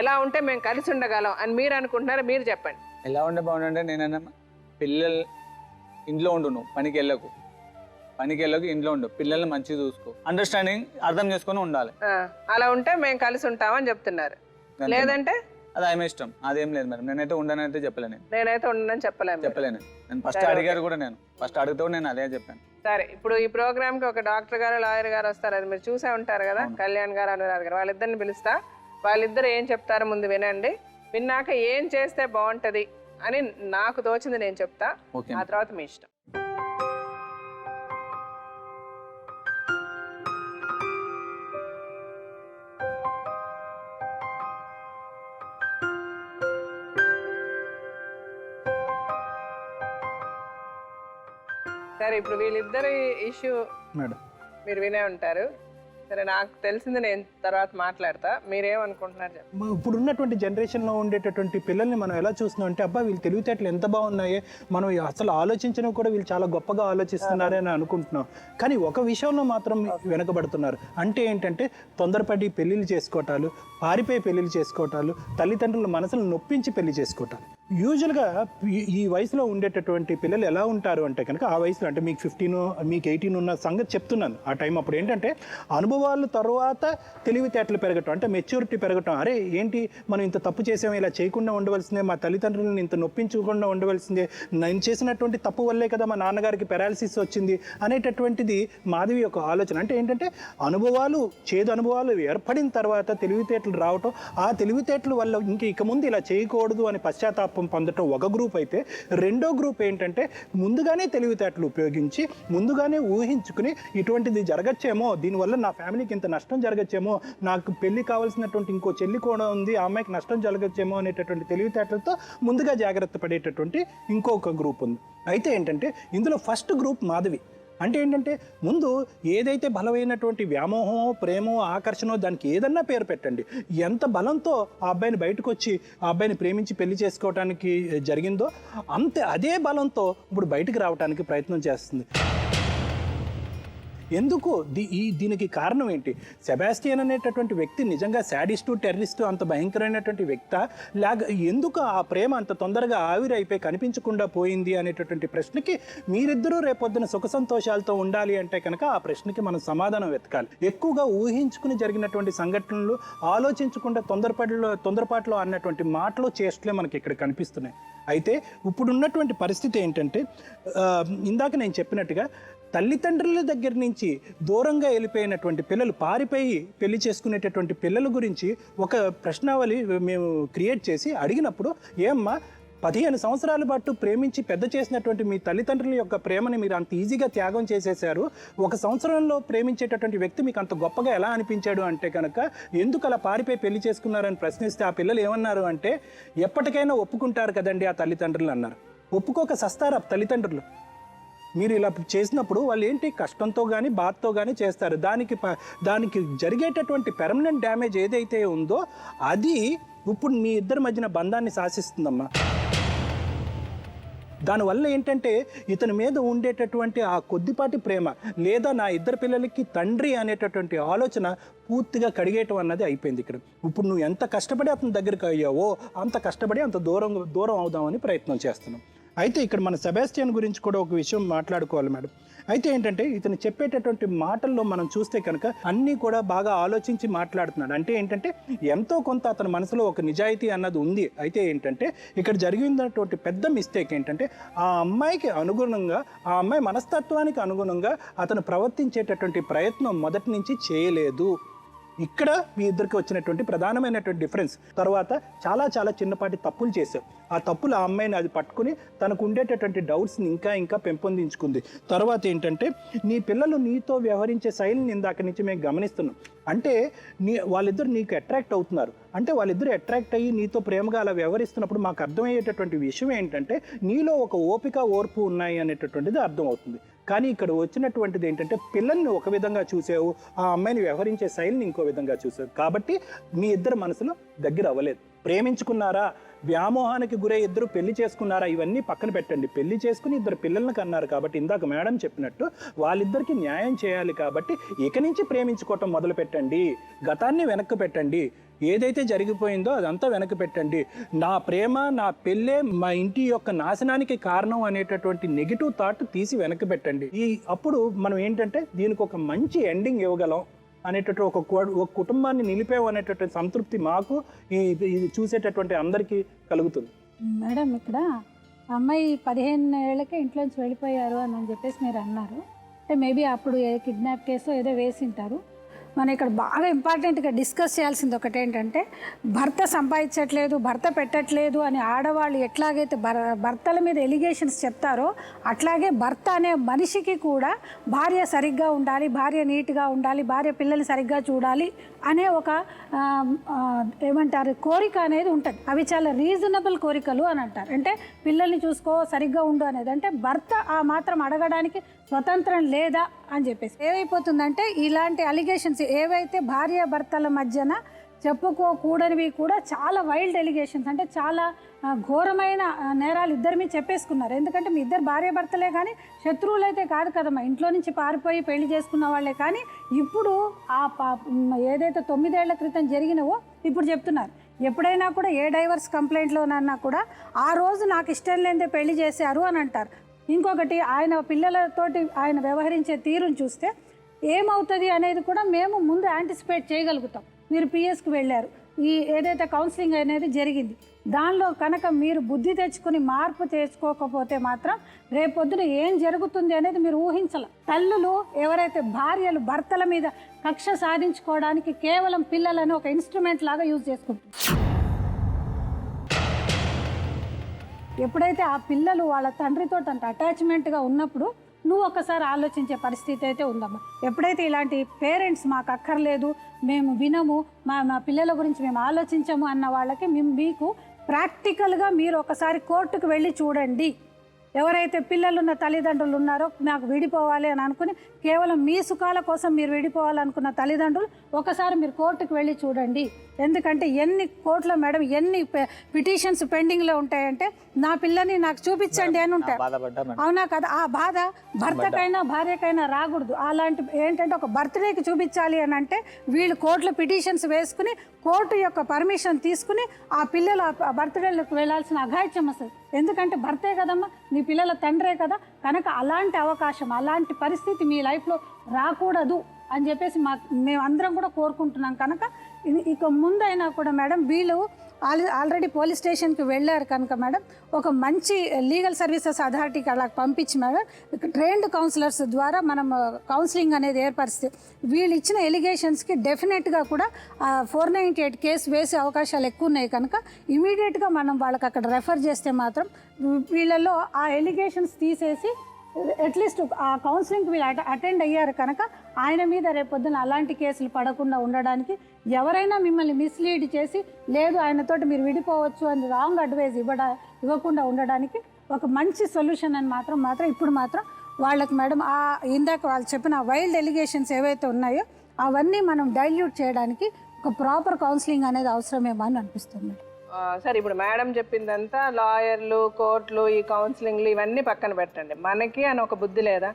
ఎలా ఉంటే మేము కలిసి ఉండగలం అని మీరు అనుకుంటున్నారో మీరు చెప్పండి. ఎలా ఉంటే బాగుంటుంటే నేనన్నా పిల్లలు ఇంట్లో ఉండు, నువ్వు పనికి వెళ్ళకు, ఇంట్లో ఉండు, పిల్లల్ని మంచిగా చూసుకో, అండర్స్టాండింగ్ అర్థం చేసుకొని ఉండాలి. అలా ఉంటే మేము కలిసి ఉంటామని చెప్తున్నారు. లేదంటే అది ఆమె ఇష్టం, అదేం లేదు మేడం. నేనైతే ఉండనైతే చెప్పలేను. నేనైతే ఉండనని చెప్పలేను. నేను ఫస్ట్ అడిగారు కూడా, నేను ఫస్ట్ అడిగితే నేను అదే చెప్పాను. సరే, ఇప్పుడు ఈ ప్రోగ్రామ్ కి ఒక డాక్టర్ గారు లాయర్ గారు వస్తారు, అది మీరు చూసే ఉంటారు కదా, కళ్యాణ్ గారు అనురాధ గారు. వాళ్ళిద్దరిని పిలుస్తా, వాళ్ళిద్దరు ఏం చెప్తారో ముందు వినండి. విన్నాక ఏం చేస్తే బాగుంటది అని నాకు తోచింది నేను చెప్తా, ఆ తర్వాత మీ ఇష్టం. సరే, ఇప్పుడు వీళ్ళిద్దరి ఇష్యూ మేడం మీరు వినే ఉంటారు. సరే, నాకు తెలిసింది నేను తర్వాత మాట్లాడతా. మీరేమనుకుంటున్నారు చెప్పండి. ఇప్పుడు ఉన్నటువంటి జనరేషన్లో ఉండేటటువంటి పిల్లల్ని మనం ఎలా చూస్తున్నాం అంటే, అబ్బా వీళ్ళు తెలివితేటలు ఎంత బాగున్నాయే, మనం అసలు ఆలోచించడం కూడా వీళ్ళు చాలా గొప్పగా ఆలోచిస్తున్నారని అనుకుంటున్నాం. కానీ ఒక విషయంలో మాత్రం వెనకబడుతున్నారు. అంటే ఏంటంటే తొందరపడి పెళ్ళిళ్ళు చేసుకోవటాలు, పారిపోయి పెళ్ళిళ్ళు చేసుకోవటాలు, తల్లిదండ్రుల మనసులు నొప్పించి పెళ్లి చేసుకోవటాలు. యూజువల్గా ఈ వయసులో ఉండేటటువంటి పిల్లలు ఎలా ఉంటారు అంటే కనుక, ఆ వయసులో అంటే మీకు 15 మీకు 18 ఉన్న సంగతి చెప్తున్నాను. ఆ టైం అప్పుడు ఏంటంటే అనుభవాల తర్వాత తెలివితేటలు పెరగటం, అంటే మెచ్యూరిటీ పెరగటం. అరే ఏంటి మనం ఇంత తప్పు చేసాము, ఇలా చేయకుండా ఉండవలసిందే, మా తల్లిదండ్రులను ఇంత నొప్పించకుండా ఉండవలసిందే, నేను చేసినటువంటి తప్పు వల్లే కదా మా నాన్నగారికి పెరాలసిస్ వచ్చింది అనేటటువంటిది మాధవి యొక్క ఆలోచన. అంటే ఏంటంటే అనుభవాలు, చేదు అనుభవాలు ఏర్పడిన తర్వాత తెలివితేటలు రావటం, ఆ తెలివితేటల వల్ల ఇక ముందు ఇలా చేయకూడదు అని పశ్చాత్తాపం పొందటం ఒక గ్రూప్ అయితే, రెండో గ్రూప్ ఏంటంటే ముందుగానే తెలివితేటలు ఉపయోగించి ముందుగానే ఊహించుకుని ఇటువంటిది జరగచ్చేమో, దీనివల్ల నా ఫ్యామిలీకి ఇంత నష్టం జరగచ్చేమో, నాకు పెళ్లి కావాల్సినటువంటి ఇంకో చెల్లి కూడా ఉంది, ఆ అమ్మాయికి నష్టం జరగచ్చేమో అనేటటువంటి తెలివితేటలతో ముందుగా జాగ్రత్త పడేటటువంటి ఇంకొక గ్రూప్ ఉంది. అయితే ఏంటంటే ఇందులో ఫస్ట్ గ్రూప్ మాధవి. అంటే ఏంటంటే ముందు ఏదైతే బలమైనటువంటి వ్యామోహమో, ప్రేమో, ఆకర్షణో, దానికి ఏదన్నా పేరు పెట్టండి, ఎంత బలంతో ఆ అబ్బాయిని బయటకు వచ్చి ఆ అబ్బాయిని ప్రేమించి పెళ్లి చేసుకోవడానికి జరిగిందో అదే బలంతో ఇప్పుడు బయటకు రావడానికి ప్రయత్నం చేస్తుంది. ఎందుకు దీనికి కారణం ఏంటి? సెబాస్టియన్ అనేటటువంటి వ్యక్తి నిజంగా శాడిస్టు, టెర్రరిస్టు అంత భయంకరమైనటువంటి వ్యక్త, లేక ఎందుకు ఆ ప్రేమ అంత తొందరగా ఆవిరైపోయి కనిపించకుండా పోయింది అనేటటువంటి ప్రశ్నకి మీరిద్దరూ రేపొద్దున సుఖ సంతోషాలతో ఉండాలి అంటే కనుక ఆ ప్రశ్నకి మనం సమాధానం వెతకాలి. ఎక్కువగా ఊహించుకుని జరిగినటువంటి సంఘటనలు, ఆలోచించకుండా తొందరపాటులో అన్నటువంటి మాటలు, చేష్టలే మనకి ఇక్కడ కనిపిస్తున్నాయి. అయితే ఇప్పుడున్నటువంటి పరిస్థితి ఏంటంటే, ఇందాక నేను చెప్పినట్టుగా తల్లిదండ్రుల దగ్గర నుంచి దూరంగా వెళ్ళిపోయినటువంటి పిల్లలు, పారిపోయి పెళ్లి చేసుకునేటటువంటి పిల్లల గురించి ఒక ప్రశ్నావళి మేము క్రియేట్ చేసి అడిగినప్పుడు, ఏమ్మా 15 సంవత్సరాల పాటు ప్రేమించి పెద్ద చేసినటువంటి మీ తల్లిదండ్రుల యొక్క ప్రేమని మీరు అంత ఈజీగా త్యాగం చేసేశారు, 1 సంవత్సరంలో ప్రేమించేటటువంటి వ్యక్తి మీకు అంత గొప్పగా ఎలా అనిపించాడు అంటే కనుక ఎందుకు అలా పారిపోయి పెళ్లి చేసుకున్నారని ప్రశ్నిస్తే ఆ పిల్లలు ఏమన్నారు అంటే, ఎప్పటికైనా ఒప్పుకుంటారు కదండి ఆ తల్లిదండ్రులు అన్నారు. ఒప్పుకోక సస్తారా తల్లిదండ్రులు? మీరు ఇలా చేసినప్పుడు వాళ్ళు ఏంటి కష్టంతో కానీ బాధతో కానీ చేస్తారు. దానికి జరిగేటటువంటి పెర్మనెంట్ డ్యామేజ్ ఏదైతే ఉందో అది ఇప్పుడు మీ ఇద్దరి మధ్యన బంధాన్ని శాసిస్తుందమ్మా. దానివల్ల ఏంటంటే ఇతని మీద ఉండేటటువంటి ఆ కొద్దిపాటి ప్రేమ, లేదా నా ఇద్దరు పిల్లలకి తండ్రి అనేటటువంటి ఆలోచన పూర్తిగా కడిగేయటం అన్నది అయిపోయింది ఇక్కడ. ఇప్పుడు నువ్వు ఎంత కష్టపడి అతని దగ్గరికి అయ్యావో అంత కష్టపడి అంత దూరం అవుదామని ప్రయత్నం చేస్తున్నాం. అయితే ఇక్కడ మన సెబాస్టియన్ గురించి కూడా ఒక విషయం మాట్లాడుకోవాలి మేడం. అయితే ఏంటంటే ఇతను చెప్పేటటువంటి మాటల్లో మనం చూస్తే కనుక అన్నీ కూడా బాగా ఆలోచించి మాట్లాడుతున్నాడు. అంటే ఏంటంటే ఎంతో కొంత అతని మనసులో ఒక నిజాయితీ అన్నది ఉంది. అయితే ఏంటంటే ఇక్కడ జరిగినటువంటి పెద్ద మిస్టేక్ ఏంటంటే ఆ అమ్మాయికి అనుగుణంగా, ఆ అమ్మాయి మనస్తత్వానికి అనుగుణంగా అతను ప్రవర్తించేటటువంటి ప్రయత్నం మొదటి నుంచి చేయలేదు. ఇక్కడ మీ ఇద్దరికి వచ్చినటువంటి ప్రధానమైనటువంటి డిఫరెన్స్. తర్వాత చాలా చిన్నపాటి తప్పులు చేశావు. ఆ తప్పులు ఆ అమ్మాయిని అది పట్టుకుని తనకు ఉండేటటువంటి డౌట్స్ని ఇంకా పెంపొందించుకుంది. తర్వాత ఏంటంటే నీ పిల్లలు నీతో వ్యవహరించే శైలిని ఇందాక నుంచి మేము గమనిస్తున్నాం. అంటే వాళ్ళిద్దరు నీకు అట్రాక్ట్ అవుతున్నారు. అంటే వాళ్ళిద్దరు అట్రాక్ట్ అయ్యి నీతో ప్రేమగా అలా వ్యవహరిస్తున్నప్పుడు మాకు అర్థమయ్యేటటువంటి విషయం ఏంటంటే నీలో ఒక ఓపిక, ఓర్పు ఉన్నాయి అనేటటువంటిది అర్థమవుతుంది. కానీ ఇక్కడ వచ్చినటువంటిది ఏంటంటే పిల్లల్ని ఒక విధంగా చూసావు, ఆ అమ్మాయిని వ్యవహరించే శైలిని ఇంకో విధంగా చూసావు. కాబట్టి మీ ఇద్దరు మనసులో దగ్గర అవ్వలేదు. ప్రేమించుకున్నారా, వ్యామోహానికి గురై ఇద్దరు పెళ్లి చేసుకున్నారా, ఇవన్నీ పక్కన పెట్టండి. పెళ్లి చేసుకుని ఇద్దరు పిల్లల్ని కన్నారు కాబట్టి ఇందాక మేడం చెప్పినట్టు వాళ్ళిద్దరికి న్యాయం చేయాలి. కాబట్టి ఇక నుంచి ప్రేమించుకోవటం మొదలు పెట్టండి. గతాన్ని వెనక్కి పెట్టండి. ఏదైతే జరిగిపోయిందో అదంతా వెనక్కి పెట్టండి. నా ప్రేమ, నా పెళ్ళే మా ఇంటి యొక్క నాశనానికి కారణం అనేటటువంటి నెగిటివ్ థాట్ తీసి వెనక్కి పెట్టండి. అప్పుడు మనం ఏంటంటే దీనికి ఒక మంచి ఎండింగ్ ఇవ్వగలం అనేటటువంటి ఒక కుటుంబాన్ని నిలిపేవు అనేటటువంటి సంతృప్తి మాకు ఇది చూసేటటువంటి అందరికీ కలుగుతుంది. మేడం, ఇక్కడ అమ్మాయి 15 ఏళ్ళకే ఇంట్లోంచి వెళ్ళిపోయారు అని చెప్పేసి మీరు అన్నారు. అంటే మేబీ అప్పుడు కిడ్నాప్ కేసు ఏదో వేసింటారు. మనం ఇక్కడ బాగా ఇంపార్టెంట్గా డిస్కస్ చేయాల్సింది ఒకటి ఏంటంటే, భర్త సంపాదించట్లేదు, భర్త పెట్టట్లేదు అని ఆడవాళ్ళు ఎట్లాగైతే భర్తల మీద ఎలిగేషన్స్ చెప్తారో అట్లాగే భర్త అనే మనిషికి కూడా భార్య సరిగ్గా ఉండాలి, భార్య నీట్గా ఉండాలి, భార్య పిల్లల్ని సరిగ్గా చూడాలి అనే ఒక ఏమంటారు కోరిక అనేది ఉంటుంది. అవి చాలా రీజనబుల్ కోరికలు అని అంటారు. అంటే పిల్లల్ని చూసుకో, సరిగ్గా ఉండు అనేది. అంటే భర్త ఆ మాత్రం అడగడానికి స్వతంత్రం లేదా అని చెప్పేసి. ఏమైపోతుందంటే ఇలాంటి అలిగేషన్స్ ఏవైతే భార్యాభర్తల మధ్యన చెప్పుకోకూడనివి కూడా చాలా వైల్డ్ ఎలిగేషన్స్, అంటే చాలా ఘోరమైన నేరాలు ఇద్దరి మీద చెప్పేసుకున్నారు. ఎందుకంటే మీ ఇద్దరు భార్యాభర్తలే కానీ శత్రువులు అయితే కాదు కదమ్మా, ఇంట్లో నుంచి పారిపోయి పెళ్లి చేసుకున్న వాళ్ళే. కానీ ఇప్పుడు ఏదైతే 9 ఏళ్ల క్రితం జరిగినవో ఇప్పుడు చెప్తున్నారు. ఎప్పుడైనా కూడా ఏ డైవర్స్ కంప్లైంట్లోనన్నా కూడా ఆ రోజు నాకు ఇష్టం లేనిదే పెళ్లి చేశారు అని అంటారు. ఇంకొకటి ఆయన పిల్లలతోటి ఆయన వ్యవహరించే తీరును చూస్తే ఏమవుతుంది అనేది కూడా మేము ముందు యాంటిసిపేట్ చేయగలుగుతాం. మీరు పిఎస్కి వెళ్ళారు, ఈ ఏదైతే కౌన్సిలింగ్ అనేది జరిగింది, దానిలో కనుక మీరు బుద్ధి తెచ్చుకుని మార్పు తెచ్చుకోకపోతే మాత్రం రేపొద్దున ఏం జరుగుతుంది అనేది మీరు ఊహించాల. తల్లులు ఎవరైతే భార్యలు భర్తల మీద కక్ష సాధించుకోవడానికి కేవలం పిల్లలను ఒక ఇన్స్ట్రుమెంట్ లాగా యూజ్ చేసుకుంటారు. ఎప్పుడైతే ఆ పిల్లలు వాళ్ళ తండ్రితో అంత అటాచ్మెంట్గా ఉన్నప్పుడు నువ్వు ఒక్కసారి ఆలోచించే పరిస్థితి అయితే ఉందమ్మా. ఎప్పుడైతే ఇలాంటి పేరెంట్స్ మాకు అక్కర్లేదు, మేము వినము, మా పిల్లల గురించి మేము ఆలోచించము అన్న వాళ్ళకి మీకు ప్రాక్టికల్గా మీరు ఒకసారి కోర్టుకు వెళ్ళి చూడండి. ఎవరైతే పిల్లలున్న తల్లిదండ్రులు ఉన్నారో నాకు విడిపోవాలి అని అనుకుని కేవలం మీ సుఖాల కోసం మీరు విడిపోవాలనుకున్న తల్లిదండ్రులు ఒకసారి మీరు కోర్టుకు వెళ్ళి చూడండి. ఎందుకంటే ఎన్ని కోర్టులో మేడం ఎన్ని పిటిషన్స్ పెండింగ్లో ఉంటాయంటే నా పిల్లని నాకు చూపించండి అని ఉంటాయి. అవునా కదా? ఆ బాధ భర్తకైనా భార్యకైనా రాకూడదు. అలాంటి ఏంటంటే ఒక బర్త్డేకి చూపించాలి అని అంటే వీళ్ళు కోర్టులో పిటిషన్స్ వేసుకుని కోర్టు యొక్క పర్మిషన్ తీసుకుని ఆ పిల్లలు ఆ బర్త్డేలకు వెళ్ళాల్సిన అఘాయిత్యం వస్తుంది. ఎందుకంటే భర్తే కదమ్మా, నీ పిల్లల తండ్రే కదా. కనుక అలాంటి అవకాశం, అలాంటి పరిస్థితి మీ లైఫ్లో రాకూడదు అని చెప్పేసి మేమందరం కూడా కోరుకుంటున్నాం. కనుక ఇక ముందైనా కూడా మేడం వీళ్ళు ఆల్రెడీ పోలీస్ స్టేషన్కి వెళ్ళారు కనుక మేడం ఒక మంచి లీగల్ సర్వీసెస్ అథారిటీకి అలా పంపించి మేడం ట్రైన్డ్ కౌన్సిలర్స్ ద్వారా మనం కౌన్సిలింగ్ అనేది ఏర్పరిస్తే వీళ్ళు ఇచ్చిన ఎలిగేషన్స్కి డెఫినెట్గా కూడా 498 కేసు వేసే అవకాశాలు ఎక్కువ ఉన్నాయి. కనుక ఇమీడియట్గా మనం వాళ్ళకి అక్కడ రెఫర్ చేస్తే మాత్రం వీళ్ళల్లో ఆ ఎలిగేషన్స్ తీసేసి అట్లీస్ట్ ఆ కౌన్సిలింగ్కి వీళ్ళు అటెండ్ అయ్యారు కనుక ఆయన మీద రేపొద్దున అలాంటి కేసులు పడకుండా ఉండడానికి, ఎవరైనా మిమ్మల్ని మిస్లీడ్ చేసి లేదు ఆయనతోటి మీరు విడిపోవచ్చు అని రాంగ్ అడ్వైజ్ ఇవ్వకుండా ఉండడానికి ఒక మంచి సొల్యూషన్ అని మాత్రం ఇప్పుడు మాత్రం వాళ్ళకి మేడం ఇందాక వాళ్ళు చెప్పిన వైల్డ్ ఎలిగేషన్స్ ఏవైతే ఉన్నాయో అవన్నీ మనం డైల్యూట్ చేయడానికి ఒక ప్రాపర్ కౌన్సిలింగ్ అనేది అవసరమేమో అని అనిపిస్తుంది. సరే, ఇప్పుడు మేడం చెప్పిందంతా లాయర్లు, కోర్టులు, ఈ కౌన్సిలింగ్లు ఇవన్నీ పక్కన పెట్టండి. మనకి అని ఒక బుద్ధి లేదా?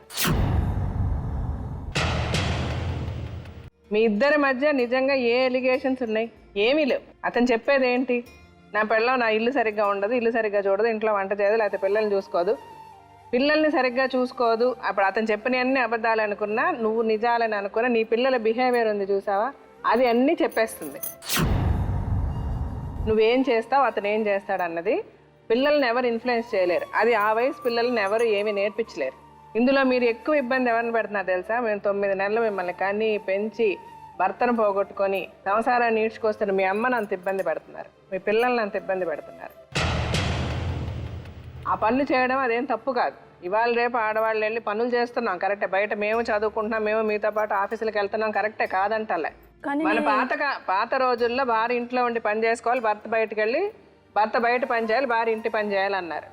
మీ ఇద్దరి మధ్య నిజంగా ఏ ఎలిగేషన్స్ ఉన్నాయి? ఏమీ లేవు. అతను చెప్పేది ఏంటి? నా పిల్లం నా ఇల్లు సరిగ్గా ఉండదు, ఇల్లు సరిగ్గా చూడదు, ఇంట్లో వంట చేయదు, లేకపోతే పిల్లల్ని చూసుకోదు, పిల్లల్ని సరిగ్గా చూసుకోదు. అప్పుడు అతను చెప్పినవన్నీ అబద్ధాలు అనుకున్నా, నువ్వు నిజాలని అనుకున్నా, నీ పిల్లల బిహేవియర్ ఉంది చూసావా, అది అన్నీ చెప్పేస్తుంది. నువ్వేం చేస్తావు, అతను ఏం చేస్తాడు అన్నది పిల్లల్ని ఎవరు ఇన్ఫ్లుయెన్స్ చేయలేరు. అది ఆ వయసు పిల్లల్ని ఎవరు ఏమీ నేర్పించలేరు. ఇందులో మీరు ఎక్కువ ఇబ్బంది ఎవరిని పెడుతున్నారు తెలుసా? మేము 9 నెలలు మిమ్మల్ని కని పెంచి భర్తను పోగొట్టుకొని సంసారాన్ని ఈడ్చుకొస్తున్న మీ అమ్మని అంత ఇబ్బంది పెడుతున్నారు, మీ పిల్లల్ని అంత ఇబ్బంది పెడుతున్నారు. ఆ పనులు చేయడం అదేం తప్పు కాదు. ఇవాళ రేపు ఆడవాళ్ళు వెళ్ళి పనులు చేస్తున్నాం కరెక్టే, బయట మేము చదువుకుంటున్నాం, మేము మీతో పాటు ఆఫీసులకు వెళ్తున్నాం కరెక్టే, కాదంటలే. మన పాత రోజుల్లో భార్య ఇంట్లో ఉండి పని చేసుకోవాలి, భర్త బయట పని చేయాలి, భార్య ఇంటి పని చేయాలన్నారు.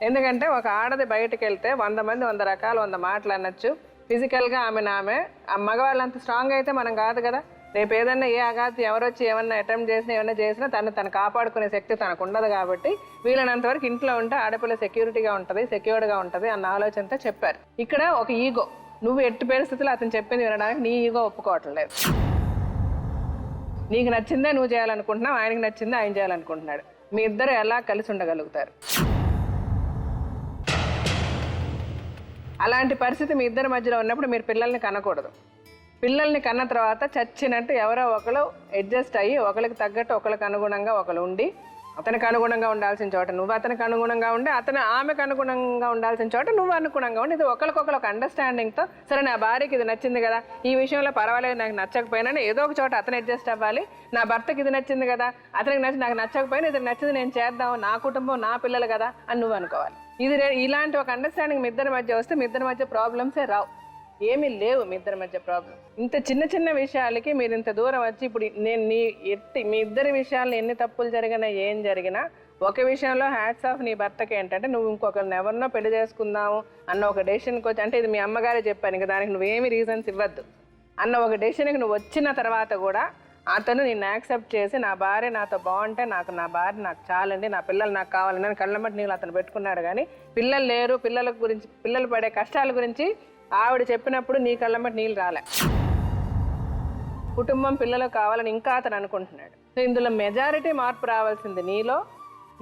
ఎందుకంటే ఒక ఆడది బయటకు వెళ్తే 100 మంది 100 రకాలు 100 మాటలు అనొచ్చు. ఫిజికల్గా ఆమె ఆ మగవాళ్ళు అంత స్ట్రాంగ్ అయితే మనం కాదు కదా. రేపు ఏదన్నా ఏ అఘాతి ఎవరొచ్చి ఏమన్నా అటెంప్ట్ చేసినా ఏమన్నా చేసినా తను కాపాడుకునే శక్తి తనకు ఉండదు. కాబట్టి వీళ్ళనంతవరకు ఇంట్లో ఉంటే ఆడపిల్ల సెక్యూరిటీగా ఉంటుంది, సెక్యూర్డ్గా ఉంటుంది అన్న ఆలోచనతో చెప్పారు. ఇక్కడ ఒక ఈగో, నువ్వు ఎట్టి పరిస్థితుల్లో అతను చెప్పింది వినడానికి నీ ఈగో ఒప్పుకోవట్లేదు. నీకు నచ్చిందే నువ్వు చేయాలనుకుంటున్నావు, ఆయనకి నచ్చిందే ఆయన చేయాలనుకుంటున్నాడు. మీ ఇద్దరు ఎలా కలిసి ఉండగలుగుతారు? అలాంటి పరిస్థితి మీ ఇద్దరి మధ్యలో ఉన్నప్పుడు మీరు పిల్లల్ని కనకూడదు. పిల్లల్ని కన్న తర్వాత చచ్చినట్టు ఎవరో ఒకరు అడ్జస్ట్ అయ్యి ఒకరికి తగ్గట్టు ఒకరికి అనుగుణంగా ఒకరు ఉండి, అతనికి అనుగుణంగా ఉండాల్సిన చోట నువ్వు అతనికి అనుగుణంగా ఉండి, ఆమెకు అనుగుణంగా ఉండాల్సిన చోట నువ్వు అనుగుణంగా ఉండి, ఇది ఒకరికొకరు ఒక అండర్స్టాండింగ్తో సరే నా భార్యకి ఇది నచ్చింది కదా, ఈ విషయంలో పర్వాలేదు, నాకు నచ్చకపోయినా ఏదో ఒక చోట అతను అడ్జస్ట్ అవ్వాలి. నా భర్తకి ఇది నచ్చింది కదా, అతనికి నాకు నచ్చకపోయినా ఇది నచ్చింది నేను చేద్దాం, నా కుటుంబం నా పిల్లలు కదా అని నువ్వు అనుకోవాలి. ఇలాంటి ఒక అండర్స్టాండింగ్ మీ ఇద్దరి మధ్య వస్తే మీ ఇద్దరి మధ్య ప్రాబ్లమ్సే రావు, ఏమీ లేవు మీ ఇద్దరి మధ్య ప్రాబ్లం. ఇంత చిన్న చిన్న విషయాలకి మీరు ఇంత దూరం వచ్చి ఇప్పుడు నేను మీ ఇద్దరి విషయాల్లో ఎన్ని తప్పులు జరిగినా ఏం జరిగినా ఒక విషయంలో హ్యాట్స్ ఆఫ్ నీ భర్తకి ఏంటంటే నువ్వు ఇంకొకరిని ఎవరినో పెళ్లి చేసుకుందాము అన్న ఒక డెసిషన్కి వచ్చి, అంటే ఇది మీ అమ్మగారే చెప్పాను ఇంకా దానికి నువ్వేమి రీజన్స్ ఇవ్వద్దు అన్న ఒక డెసిషన్కి నువ్వు వచ్చిన తర్వాత కూడా అతను నిన్ను యాక్సెప్ట్ చేసి నా భార్య నాతో బాగుంటే నా భార్య నాకు చాలండి, నా పిల్లలు నాకు కావాలని అని కళ్ళమట్టి నీళ్ళు అతను పెట్టుకున్నాడు. కానీ పిల్లలు లేరు, పిల్లల గురించి, పిల్లలు పడే కష్టాల గురించి ఆవిడ చెప్పినప్పుడు నీ కళ్ళమట్టి నీళ్ళు రాలే. కుటుంబం పిల్లలకు కావాలని ఇంకా అతను అనుకుంటున్నాడు. సో ఇందులో మెజారిటీ మార్పు రావాల్సింది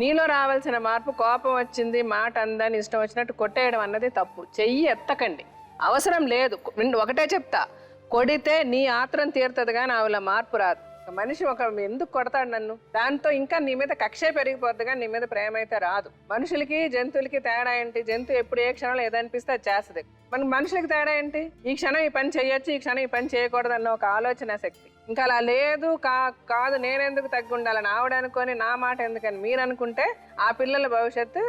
నీలో రావాల్సిన మార్పు. కోపం వచ్చింది, మాట అందని ఇష్టం వచ్చినట్టు కొట్టేయడం అన్నది తప్పు. చెయ్యి ఎత్తకండి, అవసరం లేదు. ఒకటే చెప్తా, కొడితే నీ ఆత్రం తీరుతుంది కానీ ఆవిడ మార్పు రాదు. మనిషి ఎందుకు కొడతాడు నన్ను, దాంతో ఇంకా నీ మీద కక్షే పెరిగిపోద్ది కానీ నీ మీద ప్రేమ అయితే రాదు. మనుషులకి జంతువులకి తేడా ఏంటి? జంతువు ఎప్పుడు ఏ క్షణంలో ఏదనిపిస్తే అది చేస్తుంది. మనుషులకి తేడా ఏంటి? ఈ క్షణం ఈ పని చేయొచ్చు, ఈ క్షణం ఈ పని చేయకూడదు అన్న ఒక ఆలోచన శక్తి. ఇంకా అలా లేదు, కాదు నేనెందుకు తగ్గి ఉండాలని ఆవిడ అనుకొని నా మాట ఎందుకని మీరు అనుకుంటే ఆ పిల్లల భవిష్యత్తు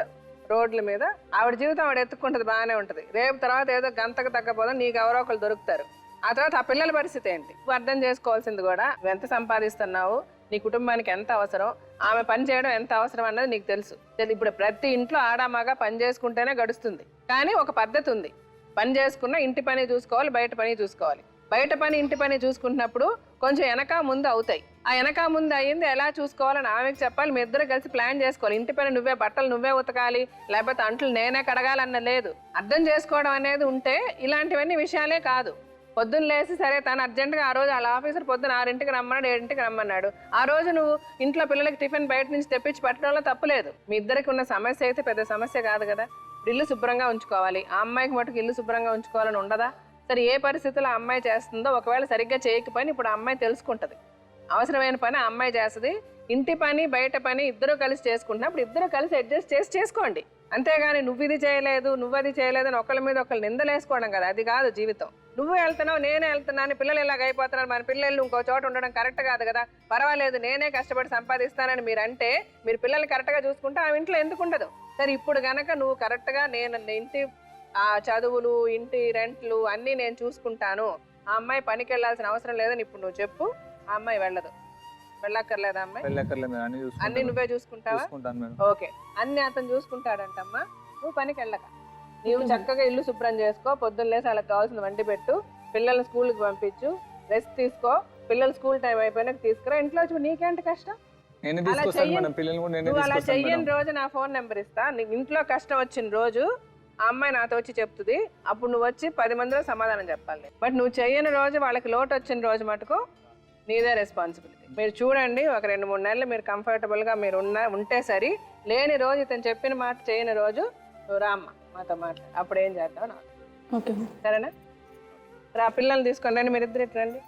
రోడ్ల మీద, ఆవిడ జీవితం ఆవిడ ఎత్తుకుంటుంది, బాగానే ఉంటుంది. రేపు తర్వాత ఏదో గంతకు తగ్గపోదాం నీకు ఎవరో ఒకరు దొరుకుతారు. ఆ తర్వాత ఆ పిల్లల పరిస్థితి ఏంటి? నువ్వు అర్థం చేసుకోవాల్సింది కూడా, నువ్వు ఎంత సంపాదిస్తున్నావు, నీ కుటుంబానికి ఎంత అవసరం, ఆమె పని చేయడం ఎంత అవసరం అన్నది నీకు తెలుసు. ఇప్పుడు ప్రతి ఇంట్లో ఆడామగా పని చేసుకుంటేనే గడుస్తుంది. కానీ ఒక పద్ధతి ఉంది, పని చేసుకున్న ఇంటి పని చూసుకోవాలి, బయట పని చూసుకోవాలి. బయట పని ఇంటి పని చూసుకుంటున్నప్పుడు కొంచెం వెనక ముందు అవుతాయి. ఆ వెనక ముందు అయ్యింది ఎలా చూసుకోవాలని ఆమెకు చెప్పాలి. మీ ఇద్దరు కలిసి ప్లాన్ చేసుకోవాలి. ఇంటి పని నువ్వే, బట్టలు నువ్వే ఉతకాలి, లేకపోతే అంట్లు నేనే కడగాలన్న లేదు. అర్థం చేసుకోవడం అనేది ఉంటే ఇలాంటివన్నీ విషయాలే కాదు. పొద్దున్న లేసి సరే తను అర్జెంటుగా ఆ రోజు వాళ్ళ ఆఫీసర్ పొద్దున 6ంటికి రమ్మన్నాడు, 7ంటికి రమ్మన్నాడు, ఆ రోజు నువ్వు ఇంట్లో పిల్లలకి టిఫిన్ బయట నుంచి తెప్పించి పెట్టడంలో తప్పులేదు. మీ ఇద్దరికి ఉన్న సమస్య అయితే పెద్ద సమస్య కాదు కదా. ఇల్లు శుభ్రంగా ఉంచుకోవాలి, ఆ అమ్మాయికి మటుకు ఇల్లు శుభ్రంగా ఉంచుకోవాలని ఉండదా? సరే ఏ పరిస్థితుల్లో ఆ అమ్మాయి చేస్తుందో, ఒకవేళ సరిగ్గా చేయకపోయినా ఇప్పుడు ఆ అమ్మాయి తెలుసుకుంటుంది. అవసరమైన పని ఆ అమ్మాయి చేస్తుంది. ఇంటి పని బయట పని ఇద్దరు కలిసి చేసుకుంటున్నప్పుడు ఇద్దరు కలిసి అడ్జస్ట్ చేసి చేసుకోండి. అంతేగాని నువ్వు ఇది చేయలేదు, నువ్వు అది చేయలేదు అని ఒకళ్ళ మీద ఒకళ్ళు నిందలేసుకోవడం కదా, అది కాదు జీవితం. నువ్వు వెళ్తున్నావు, నేనే వెళ్తున్నాను, పిల్లలు ఇలాగ అయిపోతున్నారు, మన పిల్లలు ఇంకో చోట ఉండడం కరెక్ట్ కాదు కదా. పర్వాలేదు, నేనే కష్టపడి సంపాదిస్తానని మీరు అంటే, మీరు పిల్లల్ని కరెక్ట్గా చూసుకుంటే ఆ ఇంట్లో ఎందుకు ఉండదు? సరే ఇప్పుడు గనక నువ్వు కరెక్ట్గా నేను ఇంటి చదువులు, ఇంటి రెంట్లు అన్నీ నేను చూసుకుంటాను, ఆ అమ్మాయి పనికి వెళ్ళాల్సిన అవసరం లేదని ఇప్పుడు నువ్వు చెప్పు. ఆ అమ్మాయి వెళ్ళదు, వెళ్ళక్కర్లేదా? అమ్మాయి అన్ని నువ్వే చూసుకుంటావా? ఓకే, అన్ని అతను చూసుకుంటాడంటమ్మా. నువ్వు పనికి వెళ్ళక, నువ్వు చక్కగా ఇల్లు శుభ్రం చేసుకో, పొద్దున్న లేసి వాళ్ళకి కావాల్సిన వండి పెట్టు, పిల్లల్ని స్కూల్కి పంపించు, రెస్ట్ తీసుకో, పిల్లలు స్కూల్ టైం అయిపోయినాక తీసుకురా. ఇంట్లో నీకేంటి కష్టం? నువ్వు అలా చెయ్యని రోజు నా ఫోన్ నెంబర్ ఇస్తా. నీకు ఇంట్లో కష్టం వచ్చిన రోజు ఆ అమ్మాయి నాతో వచ్చి చెప్తుంది, అప్పుడు నువ్వు వచ్చి 10 మందిలో సమాధానం చెప్పాలి. బట్ నువ్వు చెయ్యని రోజు, వాళ్ళకి లోటు వచ్చిన రోజు మటుకు నీదే రెస్పాన్సిబిలిటీ. మీరు చూడండి, ఒక 2-3 నెలలు మీరు కంఫర్టబుల్గా మీరు ఉంటే సరి. లేని రోజు, ఇతను చెప్పిన మాట చేయని రోజు నువ్వు రామ్మ మాతో మాట్లాడు, అప్పుడు ఏం చేద్దాం నాకు. సరేనా? రా, పిల్లల్ని తీసుకొని రండి, మీరు ఇద్దరు రండి.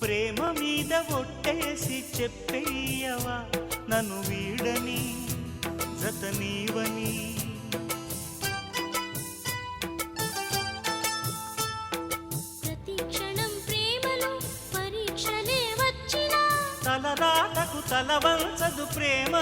ప్రేమ మీద ఒట్టేసి చెప్పేయవా నన్ను వీడని, జత నీవని. ప్రతి క్షణం ప్రేమలో పరీక్షలే వచ్చినా తలరాతకు తల వంచదు ప్రేమ.